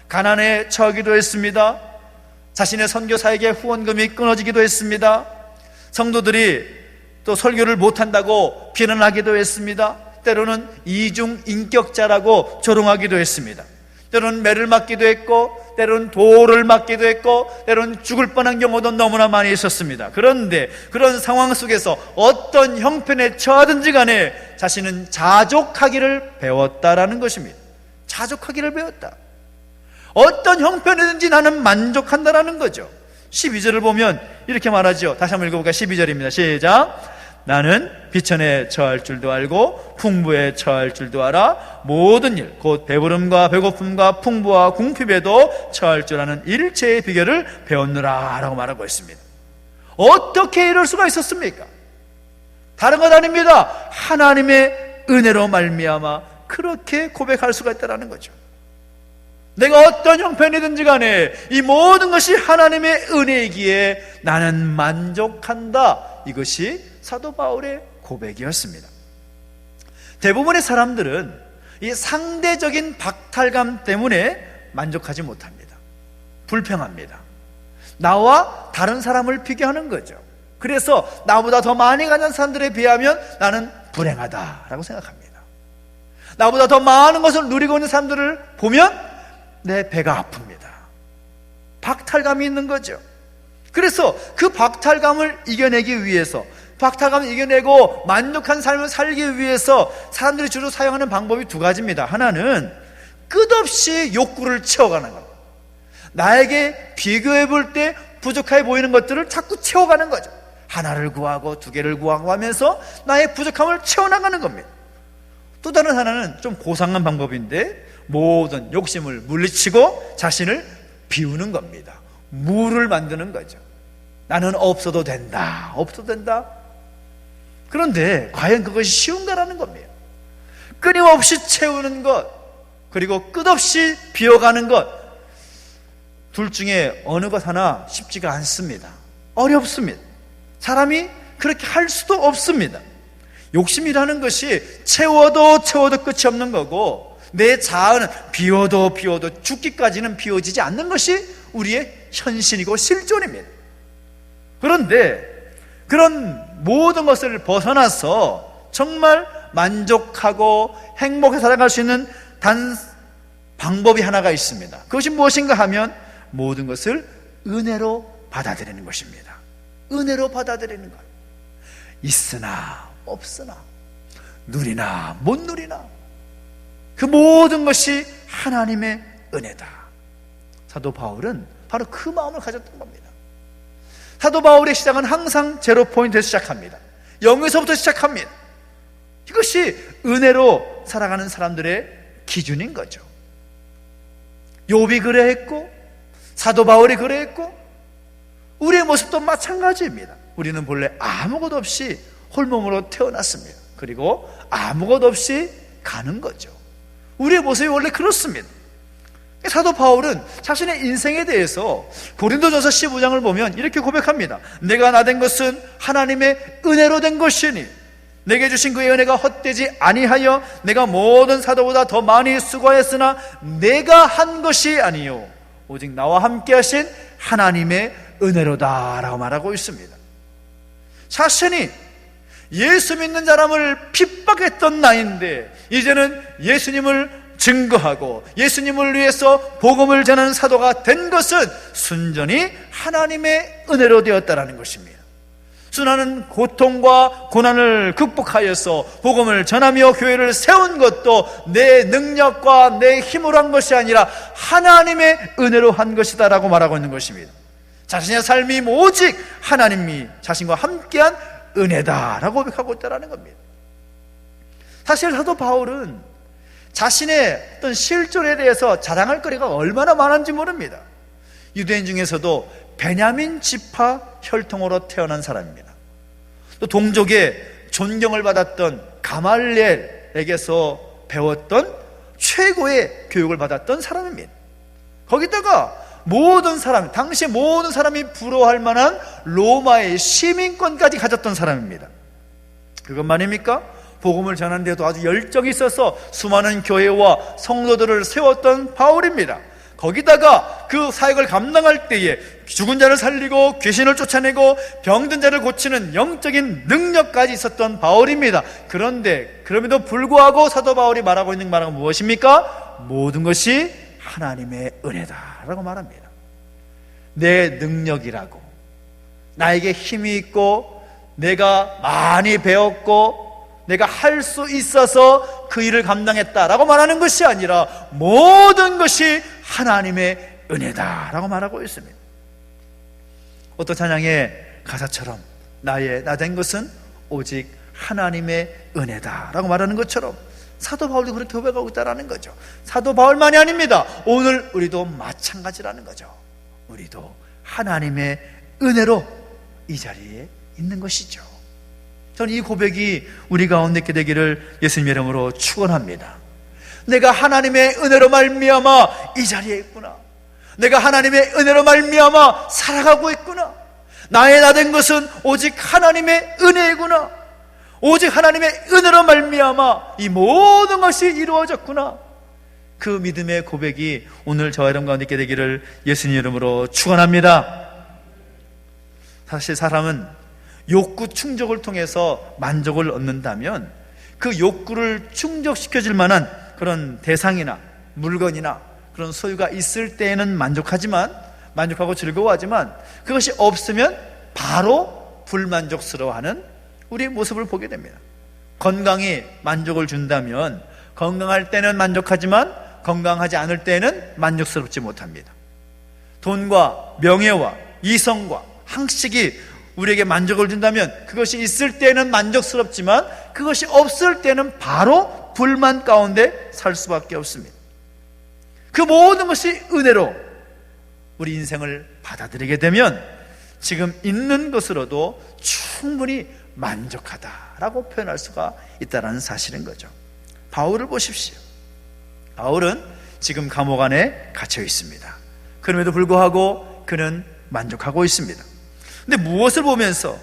가난에 처하기도 했습니다. 자신의 선교사에게 후원금이 끊어지기도 했습니다. 성도들이 또 설교를 못한다고 비난하기도 했습니다. 때로는 이중인격자라고 조롱하기도 했습니다. 때로는 매를 맞기도 했고, 때로는 돌을 맞기도 했고, 때로는 죽을 뻔한 경우도 너무나 많이 있었습니다. 그런데 그런 상황 속에서 어떤 형편에 처하든지 간에 자신은 자족하기를 배웠다라는 것입니다. 자족하기를 배웠다. 어떤 형편이든지 나는 만족한다라는 거죠. 12절을 보면 이렇게 말하죠. 다시 한번 읽어볼까요? 12절입니다. 시작. 나는 비천에 처할 줄도 알고 풍부에 처할 줄도 알아. 모든 일, 곧 배부름과 배고픔과 풍부와 궁핍에도 처할 줄 아는 일체의 비결을 배웠노라 라고 말하고 있습니다. 어떻게 이럴 수가 있었습니까? 다른 것 아닙니다. 하나님의 은혜로 말미암아 그렇게 고백할 수가 있다는 거죠. 내가 어떤 형편이든지 간에 이 모든 것이 하나님의 은혜이기에 나는 만족한다. 이것이 사도 바울의 고백이었습니다. 대부분의 사람들은 이 상대적인 박탈감 때문에 만족하지 못합니다. 불평합니다. 나와 다른 사람을 비교하는 거죠. 그래서 나보다 더 많이 가진 사람들에 비하면 나는 불행하다라고 생각합니다. 나보다 더 많은 것을 누리고 있는 사람들을 보면 내 배가 아픕니다. 박탈감이 있는 거죠. 그래서 그 박탈감을 이겨내기 위해서, 박탈감을 이겨내고 만족한 삶을 살기 위해서 사람들이 주로 사용하는 방법이 두 가지입니다. 하나는 끝없이 욕구를 채워가는 것. 나에게 비교해 볼 때 부족해 보이는 것들을 자꾸 채워가는 거죠. 하나를 구하고 두 개를 구하고 하면서 나의 부족함을 채워나가는 겁니다. 또 다른 하나는 좀 고상한 방법인데 모든 욕심을 물리치고 자신을 비우는 겁니다. 무를 만드는 거죠. 나는 없어도 된다. 없어도 된다. 그런데 과연 그것이 쉬운가라는 겁니다. 끊임없이 채우는 것, 그리고 끝없이 비워가는 것, 둘 중에 어느 것 하나 쉽지가 않습니다. 어렵습니다. 사람이 그렇게 할 수도 없습니다. 욕심이라는 것이 채워도 끝이 없는 거고, 내 자아는 비워도 죽기까지는 비워지지 않는 것이 우리의 현실이고 실존입니다. 그런데 그런 모든 것을 벗어나서 정말 만족하고 행복해 살아갈 수 있는 단 방법이 하나가 있습니다. 그것이 무엇인가 하면 모든 것을 은혜로 받아들이는 것입니다. 은혜로 받아들이는 것. 있으나 없으나, 누리나 못 누리나, 그 모든 것이 하나님의 은혜다. 사도 바울은 바로 그 마음을 가졌던 겁니다. 사도 바울의 시작은 항상 제로 포인트에서 시작합니다. 0에서부터 시작합니다. 이것이 은혜로 살아가는 사람들의 기준인 거죠. 욥이 그래했고 사도 바울이 그래했고 우리의 모습도 마찬가지입니다. 우리는 본래 아무것도 없이 홀몸으로 태어났습니다. 그리고 아무것도 없이 가는 거죠. 우리의 모습이 원래 그렇습니다. 사도 바울은 자신의 인생에 대해서 고린도전서 15장을 보면 이렇게 고백합니다. 내가 나된 것은 하나님의 은혜로 된 것이니 내게 주신 그의 은혜가 헛되지 아니하여 내가 모든 사도보다 더 많이 수고하였으나 내가 한 것이 아니요 오직 나와 함께 하신 하나님의 은혜로다 라고 말하고 있습니다. 자신이 예수 믿는 사람을 핍박했던 나이인데 이제는 예수님을 증거하고 예수님을 위해서 복음을 전하는 사도가 된 것은 순전히 하나님의 은혜로 되었다라는 것입니다. 수많은 고통과 고난을 극복하여서 복음을 전하며 교회를 세운 것도 내 능력과 내 힘으로 한 것이 아니라 하나님의 은혜로 한 것이다 라고 말하고 있는 것입니다. 자신의 삶이 오직 하나님이 자신과 함께한 은혜다라고 고백하고 있다는 겁니다. 사실 사도 바울은 자신의 어떤 실존에 대해서 자랑할 거리가 얼마나 많은지 모릅니다. 유대인 중에서도 베냐민 지파 혈통으로 태어난 사람입니다. 또 동족의 존경을 받았던 가말리엘에게서 배웠던 최고의 교육을 받았던 사람입니다. 거기다가 모든 사람, 당시 모든 사람이 부러워할 만한 로마의 시민권까지 가졌던 사람입니다. 그건 말입니까? 복음을 전하는 데도 아주 열정이 있어서 수많은 교회와 성도들을 세웠던 바울입니다. 거기다가 그 사역을 감당할 때에 죽은 자를 살리고 귀신을 쫓아내고 병든 자를 고치는 영적인 능력까지 있었던 바울입니다. 그런데 그럼에도 불구하고 사도 바울이 말하고 있는 말은 무엇입니까? 모든 것이 하나님의 은혜다라고 말합니다. 내 능력이라고 나에게 힘이 있고 내가 많이 배웠고 내가 할 수 있어서 그 일을 감당했다라고 말하는 것이 아니라 모든 것이 하나님의 은혜다라고 말하고 있습니다. 어떤 찬양의 가사처럼 나 된 것은 오직 하나님의 은혜다라고 말하는 것처럼 사도 바울도 그렇게 고백하고 있다는 거죠. 사도 바울만이 아닙니다. 오늘 우리도 마찬가지라는 거죠. 우리도 하나님의 은혜로 이 자리에 있는 것이죠. 저는 이 고백이 우리 가운데 있게 되기를 예수님 이름으로 축원합니다. 내가 하나님의 은혜로 말미암아 이 자리에 있구나. 내가 하나님의 은혜로 말미암아 살아가고 있구나. 나의 나 된 것은 오직 하나님의 은혜이구나. 오직 하나님의 은혜로 말미암아 이 모든 것이 이루어졌구나. 그 믿음의 고백이 오늘 저와 여러분 가운데 있게 되기를 예수님 이름으로 축원합니다. 사실 사람은 욕구 충족을 통해서 만족을 얻는다면 그 욕구를 충족시켜줄 만한 그런 대상이나 물건이나 그런 소유가 있을 때에는 만족하고 즐거워하지만 그것이 없으면 바로 불만족스러워하는 우리의 모습을 보게 됩니다. 건강이 만족을 준다면 건강할 때는 만족하지만 건강하지 않을 때는 만족스럽지 못합니다. 돈과 명예와 이성과 항식이 우리에게 만족을 준다면 그것이 있을 때는 만족스럽지만 그것이 없을 때는 바로 불만 가운데 살 수밖에 없습니다. 그 모든 것이 은혜로 우리 인생을 받아들이게 되면 지금 있는 것으로도 충분히 만족하다라고 표현할 수가 있다는 사실인 거죠. 바울을 보십시오. 바울은 지금 감옥 안에 갇혀 있습니다. 그럼에도 불구하고 그는 만족하고 있습니다. 근데 무엇을 보면서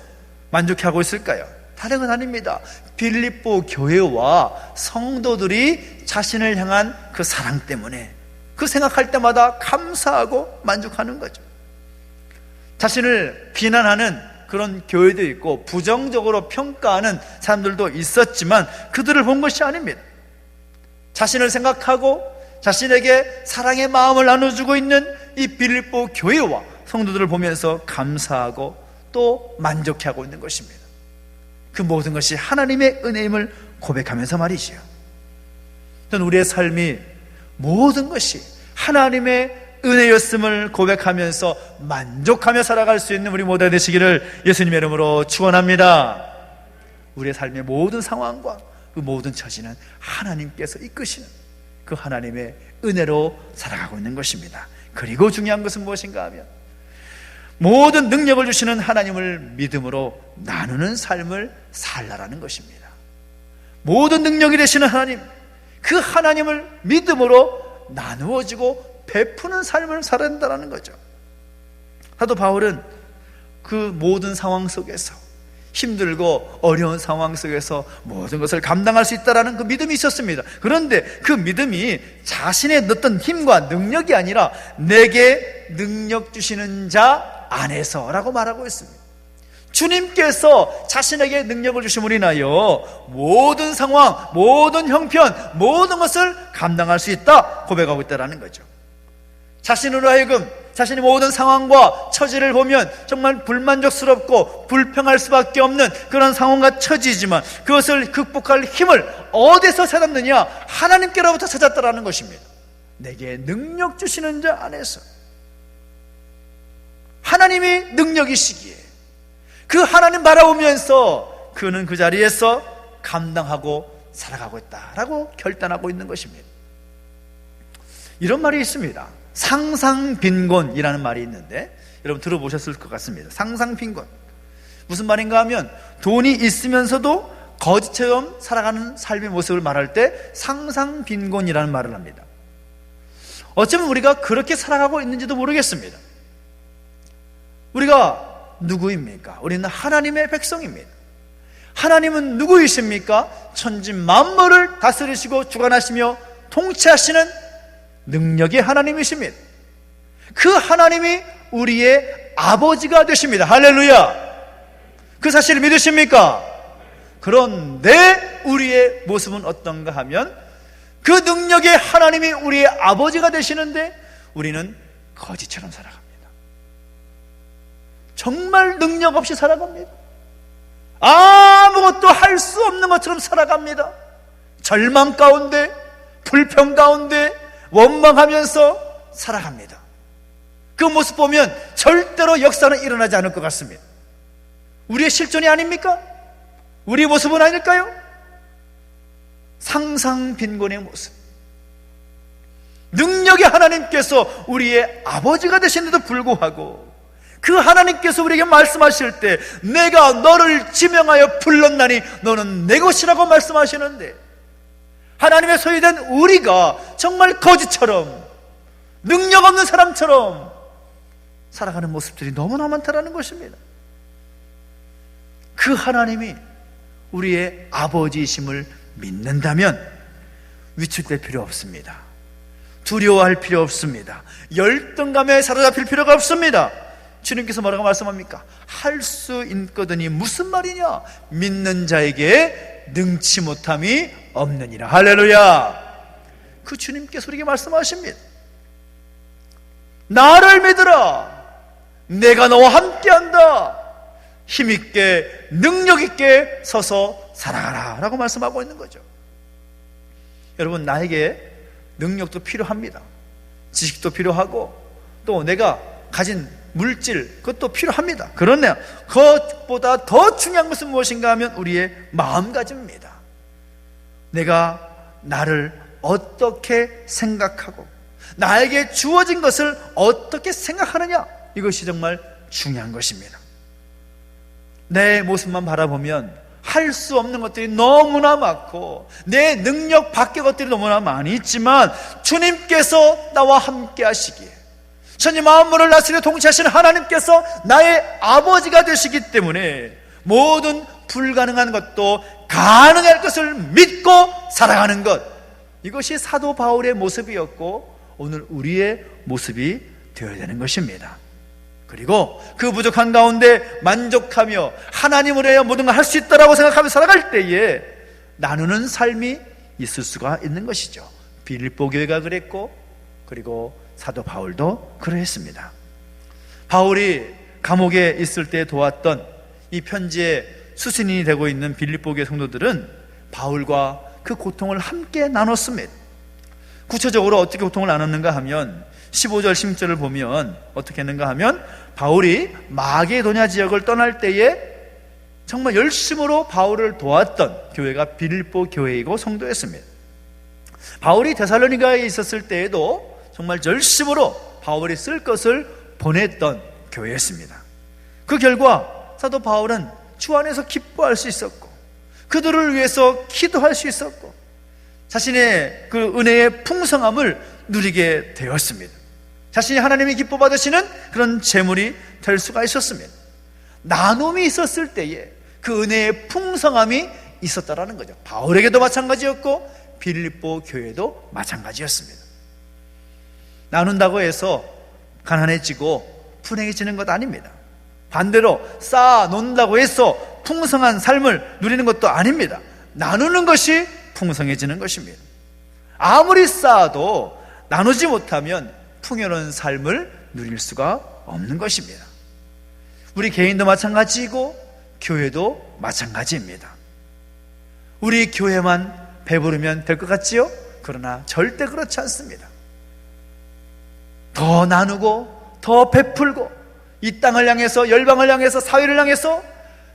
만족하고 있을까요? 다른 건 아닙니다. 빌립보 교회와 성도들이 자신을 향한 그 사랑 때문에 그 생각할 때마다 감사하고 만족하는 거죠. 자신을 비난하는 그런 교회도 있고 부정적으로 평가하는 사람들도 있었지만 그들을 본 것이 아닙니다. 자신을 생각하고 자신에게 사랑의 마음을 나눠주고 있는 이 빌립보 교회와 성도들을 보면서 감사하고 또 만족해하고 있는 것입니다. 그 모든 것이 하나님의 은혜임을 고백하면서 말이지요. 저는 우리의 삶이 모든 것이 하나님의 은혜였음을 고백하면서 만족하며 살아갈 수 있는 우리 모두가 되시기를 예수님의 이름으로 축원합니다. 우리의 삶의 모든 상황과 그 모든 처지는 하나님께서 이끄시는 그 하나님의 은혜로 살아가고 있는 것입니다. 그리고 중요한 것은 무엇인가 하면 모든 능력을 주시는 하나님을 믿음으로 나누는 삶을 살라라는 것입니다. 모든 능력이 되시는 하나님, 그 하나님을 믿음으로 나누어지고 베푸는 삶을 살아야 한다는 거죠. 사도 바울은 그 모든 상황 속에서, 힘들고 어려운 상황 속에서 모든 것을 감당할 수 있다는 그 믿음이 있었습니다. 그런데 그 믿음이 자신의 어떤 힘과 능력이 아니라 내게 능력 주시는 자 안에서라고 말하고 있습니다. 주님께서 자신에게 능력을 주심으로 인하여 모든 상황, 모든 형편, 모든 것을 감당할 수 있다 고백하고 있다는 거죠. 자신으로 하여금 자신의 모든 상황과 처지를 보면 정말 불만족스럽고 불평할 수밖에 없는 그런 상황과 처지이지만 그것을 극복할 힘을 어디서 찾았느냐? 하나님께로부터 찾았다는 것입니다. 내게 능력 주시는 자 안에서. 하나님이 능력이시기에 그 하나님 바라보면서 그는 그 자리에서 감당하고 살아가고 있다라고 결단하고 있는 것입니다. 이런 말이 있습니다. 상상빈곤이라는 말이 있는데 여러분 들어보셨을 것 같습니다. 상상빈곤 무슨 말인가 하면 돈이 있으면서도 거지처럼 살아가는 삶의 모습을 말할 때 상상빈곤이라는 말을 합니다. 어쩌면 우리가 그렇게 살아가고 있는지도 모르겠습니다. 우리가 누구입니까? 우리는 하나님의 백성입니다. 하나님은 누구이십니까? 천지 만물을 다스리시고 주관하시며 통치하시는 능력의 하나님이십니다. 그 하나님이 우리의 아버지가 되십니다. 할렐루야! 그 사실을 믿으십니까? 그런데 우리의 모습은 어떤가 하면 그 능력의 하나님이 우리의 아버지가 되시는데 우리는 거지처럼 살아갑니다. 정말 능력 없이 살아갑니다. 아무것도 할 수 없는 것처럼 살아갑니다. 절망 가운데, 불평 가운데 원망하면서 살아갑니다. 그 모습 보면 절대로 역사는 일어나지 않을 것 같습니다. 우리의 실존이 아닙니까? 우리의 모습은 아닐까요? 상상빈곤의 모습. 능력의 하나님께서 우리의 아버지가 되시는데도 불구하고 그 하나님께서 우리에게 말씀하실 때 내가 너를 지명하여 불렀나니 너는 내 것이라고 말씀하시는데 하나님의 소유된 우리가 정말 거지처럼 능력 없는 사람처럼 살아가는 모습들이 너무나 많다는 것입니다. 그 하나님이 우리의 아버지이심을 믿는다면 위축될 필요 없습니다. 두려워할 필요 없습니다. 열등감에 사로잡힐 필요가 없습니다. 주님께서 뭐라고 말씀합니까? 할 수 있거든이 무슨 말이냐? 믿는 자에게 능치 못함이 없느니라. 할렐루야! 그 주님께서 우리에게 말씀하십니다. 나를 믿으라. 내가 너와 함께한다. 힘있게 능력있게 서서 살아가라 라고 말씀하고 있는 거죠. 여러분, 나에게 능력도 필요합니다. 지식도 필요하고 또 내가 가진 물질 그것도 필요합니다. 그러나 그것보다 더 중요한 것은 무엇인가 하면 우리의 마음가짐입니다. 내가 나를 어떻게 생각하고 나에게 주어진 것을 어떻게 생각하느냐, 이것이 정말 중요한 것입니다. 내 모습만 바라보면 할 수 없는 것들이 너무나 많고 내 능력 밖의 것들이 너무나 많이 있지만 주님께서 나와 함께 하시기에 천지 만물을 다스려 통치하시는 하나님께서 나의 아버지가 되시기 때문에 모든 불가능한 것도 가능할 것을 믿고 살아가는 것, 이것이 사도 바울의 모습이었고 오늘 우리의 모습이 되어야 되는 것입니다. 그리고 그 부족한 가운데 만족하며 하나님을 위하여 모든 걸 할 수 있다라고 생각하며 살아갈 때에 나누는 삶이 있을 수가 있는 것이죠. 빌립보 교회가 그랬고 그리고 사도 바울도 그러했습니다. 바울이 감옥에 있을 때 도왔던 이 편지의 수신인이 되고 있는 빌립보 교회 성도들은 바울과 그 고통을 함께 나눴습니다. 구체적으로 어떻게 고통을 나눴는가 하면 15절 16절을 보면 어떻게 했는가 하면 바울이 마게도냐 지역을 떠날 때에 정말 열심으로 바울을 도왔던 교회가 빌립보 교회이고 성도였습니다. 바울이 데살로니가에 있었을 때에도 정말 열심으로 바울이 쓸 것을 보냈던 교회였습니다. 그 결과 사도 바울은 주 안에서 기뻐할 수 있었고, 그들을 위해서 기도할 수 있었고, 자신의 그 은혜의 풍성함을 누리게 되었습니다. 자신이 하나님이 기뻐 받으시는 그런 재물이 될 수가 있었습니다. 나눔이 있었을 때에 그 은혜의 풍성함이 있었다라는 거죠. 바울에게도 마찬가지였고 빌립보 교회도 마찬가지였습니다. 나눈다고 해서 가난해지고 분행해지는 것 아닙니다. 반대로 쌓아 놓는다고 해서 풍성한 삶을 누리는 것도 아닙니다. 나누는 것이 풍성해지는 것입니다. 아무리 쌓아도 나누지 못하면 풍요로운 삶을 누릴 수가 없는 것입니다. 우리 개인도 마찬가지이고 교회도 마찬가지입니다. 우리 교회만 배부르면 될 것 같지요? 그러나 절대 그렇지 않습니다. 더 나누고 더 베풀고 이 땅을 향해서, 열방을 향해서, 사회를 향해서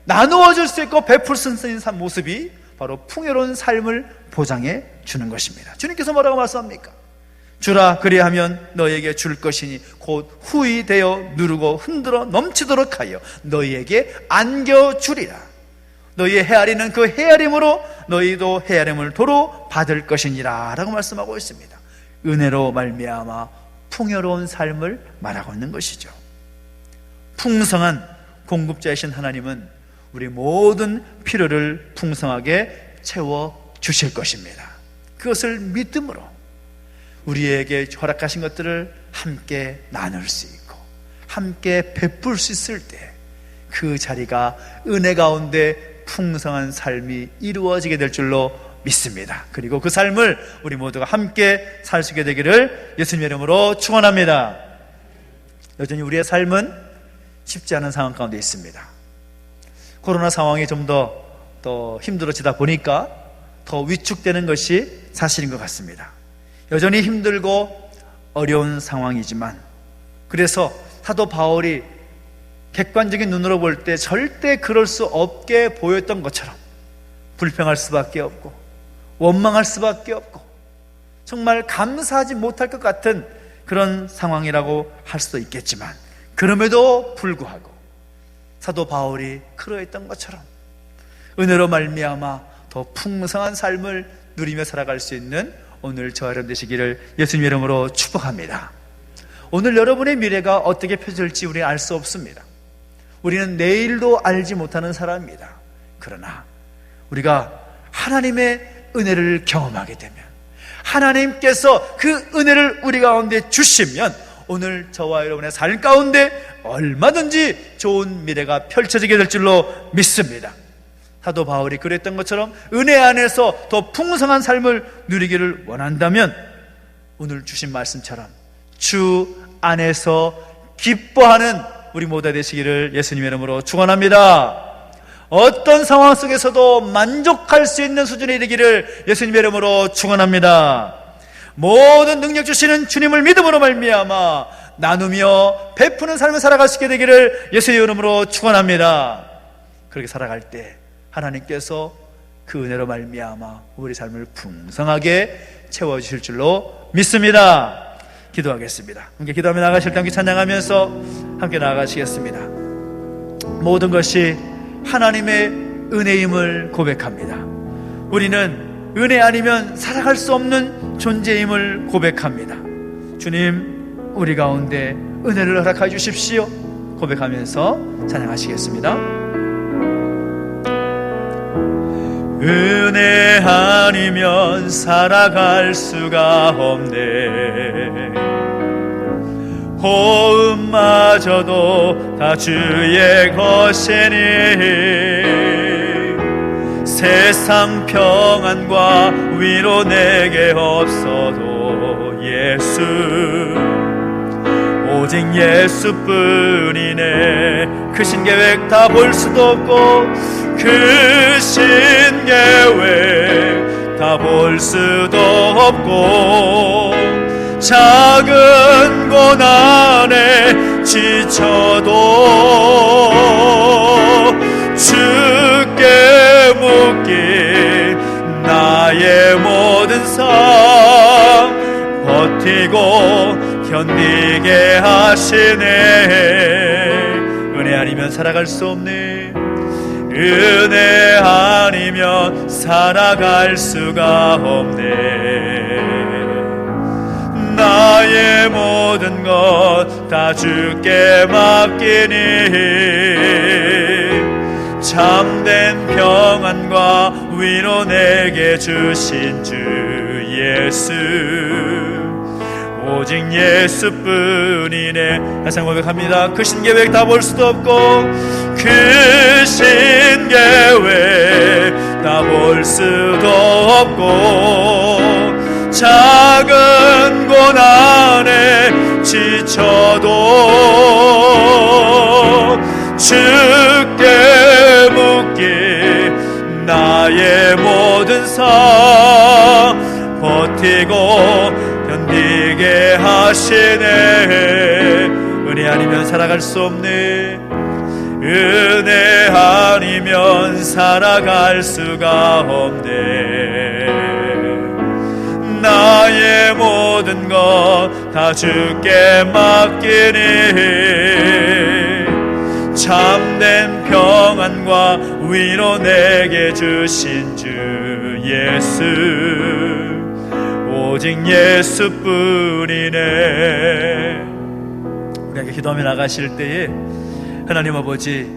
나누어 줄 수 있고 베풀 수 있는 모습이 바로 풍요로운 삶을 보장해 주는 것입니다. 주님께서 뭐라고 말씀합니까? 주라 그리하면 너희에게 줄 것이니 곧 후히 되어 누르고 흔들어 넘치도록 하여 너희에게 안겨주리라. 너희의 헤아리는 그 헤아림으로 너희도 헤아림을 도로 받을 것이니라 라고 말씀하고 있습니다. 은혜로 말미암아 풍요로운 삶을 말하고 있는 것이죠. 풍성한 공급자이신 하나님은 우리 모든 필요를 풍성하게 채워주실 것입니다. 그것을 믿음으로 우리에게 허락하신 것들을 함께 나눌 수 있고 함께 베풀 수 있을 때 그 자리가 은혜 가운데 풍성한 삶이 이루어지게 될 줄로 믿습니다. 그리고 그 삶을 우리 모두가 함께 살 수 있게 되기를 예수님의 이름으로 축원합니다. 여전히 우리의 삶은 쉽지 않은 상황 가운데 있습니다. 코로나 상황이 좀 더 힘들어지다 보니까 더 위축되는 것이 사실인 것 같습니다. 여전히 힘들고 어려운 상황이지만, 그래서 사도 바울이 객관적인 눈으로 볼 때 절대 그럴 수 없게 보였던 것처럼 불평할 수밖에 없고 원망할 수밖에 없고 정말 감사하지 못할 것 같은 그런 상황이라고 할 수도 있겠지만, 그럼에도 불구하고 사도 바울이 그러했던 것처럼 은혜로 말미암아 더 풍성한 삶을 누리며 살아갈 수 있는 오늘 저와 여러분 되시기를 예수님 이름으로 축복합니다. 오늘 여러분의 미래가 어떻게 펼쳐질지 우리는 알 수 없습니다. 우리는 내일도 알지 못하는 사람입니다. 그러나 우리가 하나님의 은혜를 경험하게 되면, 하나님께서 그 은혜를 우리 가운데 주시면 오늘 저와 여러분의 삶 가운데 얼마든지 좋은 미래가 펼쳐지게 될 줄로 믿습니다. 사도 바울이 그랬던 것처럼 은혜 안에서 더 풍성한 삶을 누리기를 원한다면 오늘 주신 말씀처럼 주 안에서 기뻐하는 우리 모두 되시기를 예수님의 이름으로 축원합니다. 어떤 상황 속에서도 만족할 수 있는 수준에 이르기를 예수님의 이름으로 축원합니다. 모든 능력 주시는 주님을 믿음으로 말미암아 나누며 베푸는 삶을 살아갈 수 있게 되기를 예수의 이름으로 축원합니다. 그렇게 살아갈 때 하나님께서 그 은혜로 말미암아 우리 삶을 풍성하게 채워주실 줄로 믿습니다. 기도하겠습니다. 함께 기도하며 나가실 때 함께 찬양하면서 함께 나아가시겠습니다. 모든 것이 하나님의 은혜임을 고백합니다. 우리는 은혜 아니면 살아갈 수 없는 존재임을 고백합니다. 주님, 우리 가운데 은혜를 허락해 주십시오. 고백하면서 찬양하시겠습니다. 은혜 아니면 살아갈 수가 없네. 호흡마저도 다 주의 것이니 세상 평안과 위로 내게 없어도 예수, 오직 예수뿐이네. 크신 계획 다 볼 수도 없고 크신 계획 다 볼 수도 없고 작은 고난에 지쳐도 주 나의 모든 삶 버티고 견디게 하시네. 은혜 아니면 살아갈 수 없네. 은혜 아니면 살아갈 수가 없네. 나의 모든 것 다 주께 맡기니 참된 평안과 위로 내게 주신 주 예수, 오직 예수뿐이네. 다시 한번 고백합니다. 그 신계획 다 볼 수도 없고 그 신계획 다 볼 수도 없고 작은 고난에 지쳐도 주께 묻기 나의 모든 삶 버티고 견디게 하시네. 은혜 아니면 살아갈 수 없네. 은혜 아니면 살아갈 수가 없네. 나의 모든 것 다 주께 맡기니 참된 평안과 위로 내게 주신 주 예수, 오직 예수뿐이네. 우리에게 기도하며 나가실 때에 하나님 아버지,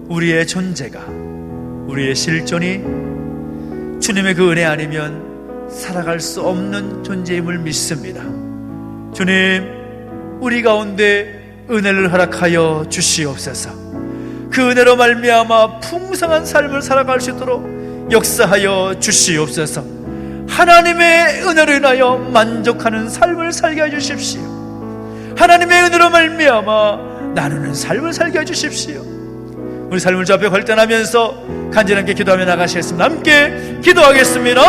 우리의 존재가, 우리의 실존이 주님의 그 은혜 아니면 살아갈 수 없는 존재임을 믿습니다. 주님, 우리 가운데 은혜를 허락하여 주시옵소서. 그 은혜로 말미암아 풍성한 삶을 살아갈 수 있도록 역사하여 주시옵소서. 하나님의 은혜로 인하여 만족하는 삶을 살게 해주십시오. 하나님의 은혜로 말미암아 나누는 삶을 살게 해주십시오. 우리 삶을 주 앞에 발전하면서 간절하게 기도하며 나가시겠습니다. 함께 기도하겠습니다.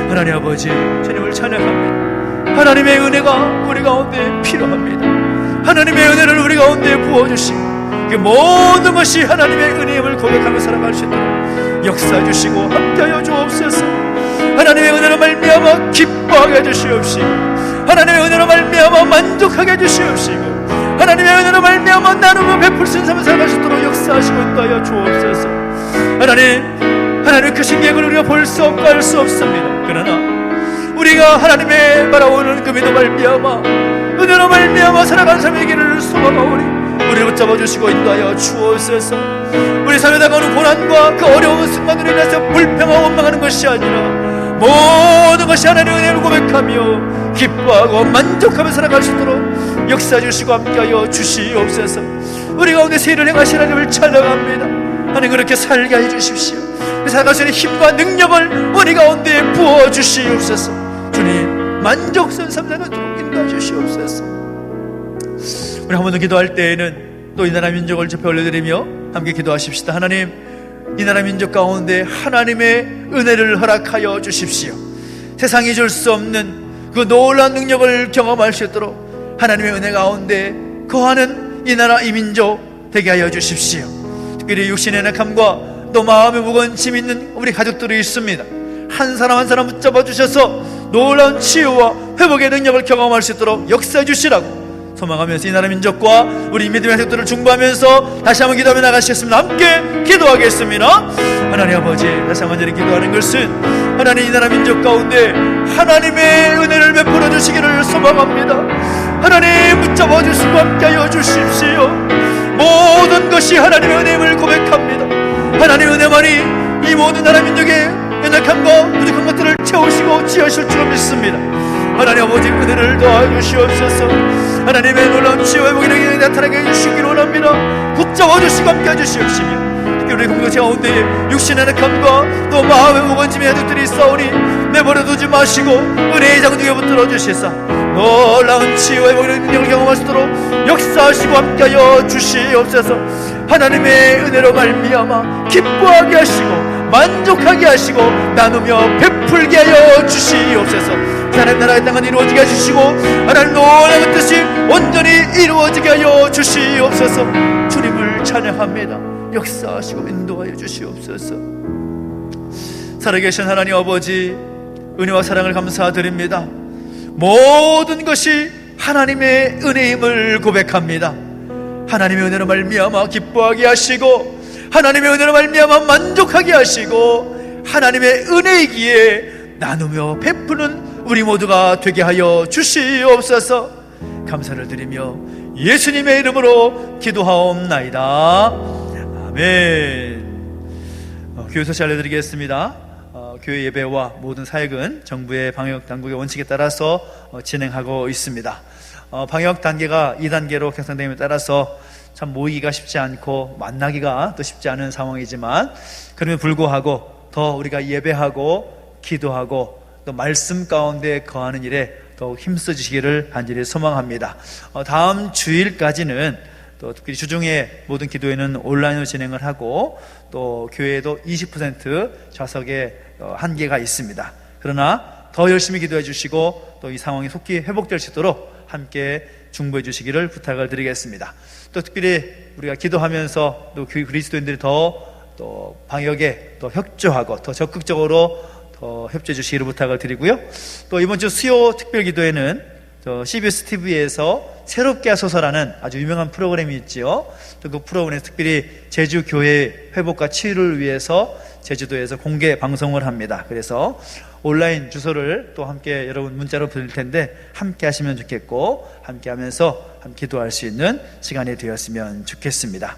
하나님 아버지, 주님을 찬양합니다. 하나님의 은혜가 우리 가운데 필요합니다. 하나님의 은혜를 우리 가운데 부어주시고 그 모든 것이 하나님의 은혜임을 고백하며 살아갈 수 있도록 역사해 주시고 함께하여 주옵소서. 하나님의 은혜로 말미암아 기뻐하게 해주시옵시고 하나님의 은혜로 말미암아 만족하게 해주시옵시고 하나님의 은혜로 말미암아 나누며 베풀 수 있는 삶을 살아갈 수 있도록 역사하시고 인도하여 주옵소서. 하나님 그 신계획을 우리가 볼 수 없고 알 수 없습니다. 그러나 우리가 하나님의 바라오는 그 믿음 말미암아 은혜로 말미암아 살아가는 삶의 길을 소망하오니 우리를 붙잡아 주시고 인도하여 주옵소서. 우리 삶에 다가오는 고난과 그 어려운 순간으로 인해서 불평하고 원망하는 것이 아니라 모든 것이 하나님의 은혜를 고백하며 기뻐하고 만족하며 살아갈 수 있도록 역사해 주시고 함께하여 주시옵소서. 우리 가운데 새 일을 행하신 하나님을 찬양합니다. 하나님, 그렇게 살게 해 주십시오. 살아갈 수 있는 힘과 능력을 우리 가운데 부어 주시옵소서. 주님, 만족스러운 삶 살도록 인도해 주시옵소서. 우리 한 번 더 기도할 때에는 또 이 나라 민족을 접해 올려드리며 함께 기도하십시다. 하나님, 이 나라 민족 가운데 하나님의 은혜를 허락하여 주십시오. 세상이 줄 수 없는 그 놀라운 능력을 경험할 수 있도록 하나님의 은혜 가운데 거하는 이 나라 이 민족 되게 하여 주십시오. 특별히 육신의 낙함과 또 마음에 무거운 짐 있는 우리 가족들이 있습니다. 한 사람 한 사람 붙잡아 주셔서 놀라운 치유와 회복의 능력을 경험할 수 있도록 역사해 주시라고 소망하면서 이 나라 민족과 우리 믿음의 가족들을 중보하면서 다시 한번 기도하며 나가시겠습니다. 함께 기도하겠습니다. 하나님 아버지, 다시 한번 기도하는 것은 하나님 이 나라 민족 가운데 하나님의 은혜를 베풀어 주시기를 소망합니다. 하나님 붙잡아 주시고 함께하여 주십시오. 모든 것이 하나님의 은혜임을 고백합니다. 하나님의 은혜만이 이 모든 나라 민족의 연약함과 부족한 것들을 채우시고 지으실 줄 믿습니다. 하나님 아버지, 은혜를 더하여 주시옵소서. 하나님의 놀라운 치유와 회복의 능력이 나타나게 해주시기를 원합니다. 붙잡아 주시고 함께 해주시옵시며 특히 우리 공동체 가운데 육신의 낙함과 또 마음의 무거운 짐의 가족들이 있사오니 내버려 두지 마시고 은혜의 장중에 붙들어 주시사 놀라운 치유와 회복의 능력을 경험할 수 있도록 역사하시고 함께하여 주시옵소서. 하나님의 은혜로 말미암아 기뻐하게 하시고 만족하게 하시고 나누며 베풀게 하여 주시옵소서. 하나님 나라의 땅은 이루어지게 해주시고 하나님 놀라운 뜻이 온전히 이루어지게 하여 주시옵소서. 주님을 찬양합니다. 역사하시고 인도하여 주시옵소서. 살아계신 하나님 아버지, 은혜와 사랑을 감사드립니다. 모든 것이 하나님의 은혜임을 고백합니다. 하나님의 은혜로 말미암아 기뻐하게 하시고, 하나님의 은혜로 말미암아 만족하게 하시고, 하나님의 은혜이기에 나누며 베푸는 우리 모두가 되게 하여 주시옵소서. 감사를 드리며 예수님의 이름으로 기도하옵나이다. 아멘. 교회 소식 알려드리겠습니다. 교회 예배와 모든 사역은 정부의 방역 당국의 원칙에 따라서 진행하고 있습니다. 방역 단계가 2단계로 격상됨에 따라서 참 모이기가 쉽지 않고 만나기가 또 쉽지 않은 상황이지만, 그럼에도 불구하고 더 우리가 예배하고 기도하고 또 말씀 가운데 거하는 일에 더욱 힘써 주시기를 간절히 소망합니다. 다음 주일까지는 또 특별히 주중에 모든 기도회는 온라인으로 진행을 하고, 또 교회에도 20% 좌석에 한계가 있습니다. 그러나 더 열심히 기도해 주시고 또 이 상황이 속히 회복될 수 있도록 함께 중보해 주시기를 부탁을 드리겠습니다. 또 특별히 우리가 기도하면서 또 그리스도인들이 또 방역에 더 협조하고 더 적극적으로 더 협조해 주시기를 부탁을 드리고요. 또 이번 주 수요 특별 기도회는 CBS TV에서 새롭게 하소서라는 아주 유명한 프로그램이 있지요. 또 그 프로그램에서 특별히 제주 교회 회복과 치유를 위해서 제주도에서 공개 방송을 합니다. 그래서 온라인 주소를 또 함께 여러분 문자로 보낼 텐데 함께 하시면 좋겠고, 함께 하면서 기도할 수 있는 시간이 되었으면 좋겠습니다.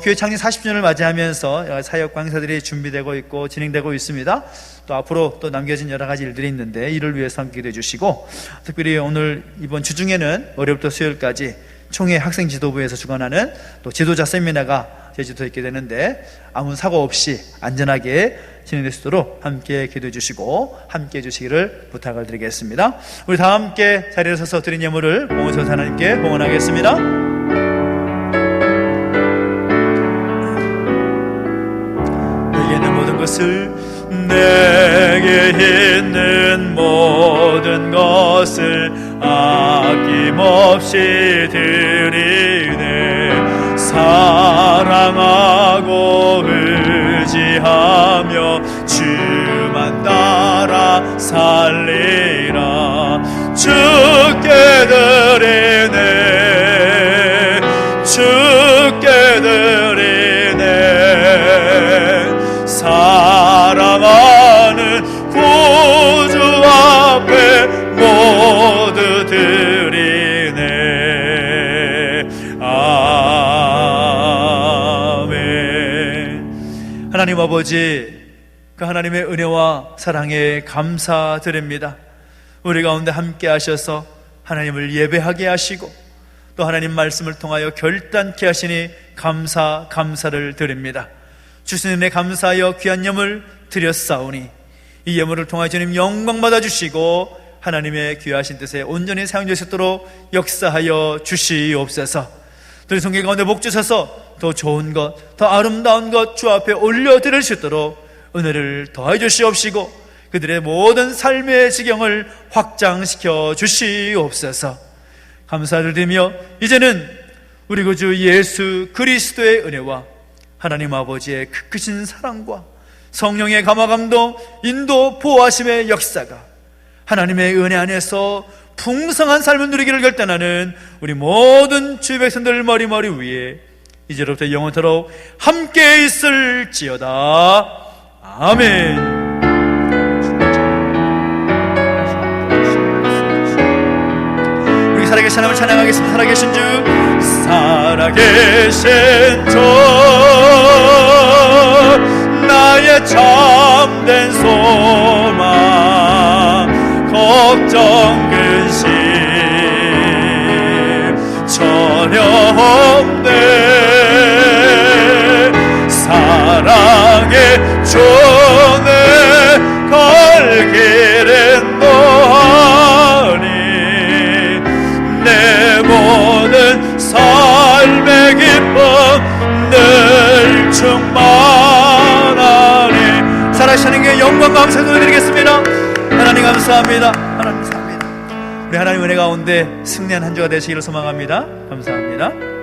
교회 창립 40주년을 맞이하면서 사역 강사들이 준비되고 있고 진행되고 있습니다. 또 앞으로 또 남겨진 여러 가지 일들이 있는데 이를 위해서 함께 기도해 주시고, 특별히 오늘 이번 주중에는 월요일부터 수요일까지 총회 학생 지도부에서 주관하는 또 지도자 세미나가 제주도에 있게 되는데, 아무 사고 없이 안전하게 진행될 수 있도록 함께 기도해 주시고 함께 해 주시기를 부탁을 드리겠습니다. 우리 다 함께 자리에 서서 드린 예물을 봉헌소서 하나님께 봉헌하겠습니다. 내게 있는 모든 것을, 내게 있는 모든 것을 아낌없이 드리네. 사랑하고 의지하며 주만 따라 살리라. 주께 드리네, 주께 드리네. 사랑하는 구주 앞에 모두 드리네. 아멘. 하나님 아버지, 그 하나님의 은혜와 사랑에 감사드립니다. 우리 가운데 함께 하셔서 하나님을 예배하게 하시고 또 하나님 말씀을 통하여 결단케 하시니 감사를 드립니다. 주신 은혜 감사하여 귀한 예물 드렸사오니 이 예물을 통하여 주님 영광 받아주시고 하나님의 귀하신 뜻에 온전히 사용될 수 있도록 역사하여 주시옵소서. 우리 성경 가운데 복 주셔서 더 좋은 것, 더 아름다운 것 주 앞에 올려드릴 수 있도록 은혜를 더해 주시옵시고 그들의 모든 삶의 지경을 확장시켜 주시옵소서. 감사를 드리며 이제는 우리 구주 예수 그리스도의 은혜와 하나님 아버지의 크신 사랑과 성령의 감화감동, 인도, 보호하심의 역사가 하나님의 은혜 안에서 풍성한 삶을 누리기를 결단하는 우리 모든 주의 백성들 머리 위에 이제로부터 영원토록 함께 있을지어다. 아멘. 우리 살아계신 하나님을 찬양하겠습니다. 살아계신 주, 살아계신 주, 나의 참된 소망, 걱정 근심 전혀 없네. 사랑의 주내 갈 길은 너하니 내 모든 삶의 기쁨 늘 충만하니. 살아계신 하나님께 영광 감사 드리겠습니다. 하나님 감사합니다. 하나님 감사합니다. 우리 하나님 은혜 가운데 승리한 한 주가 되시기를 소망합니다. 감사합니다.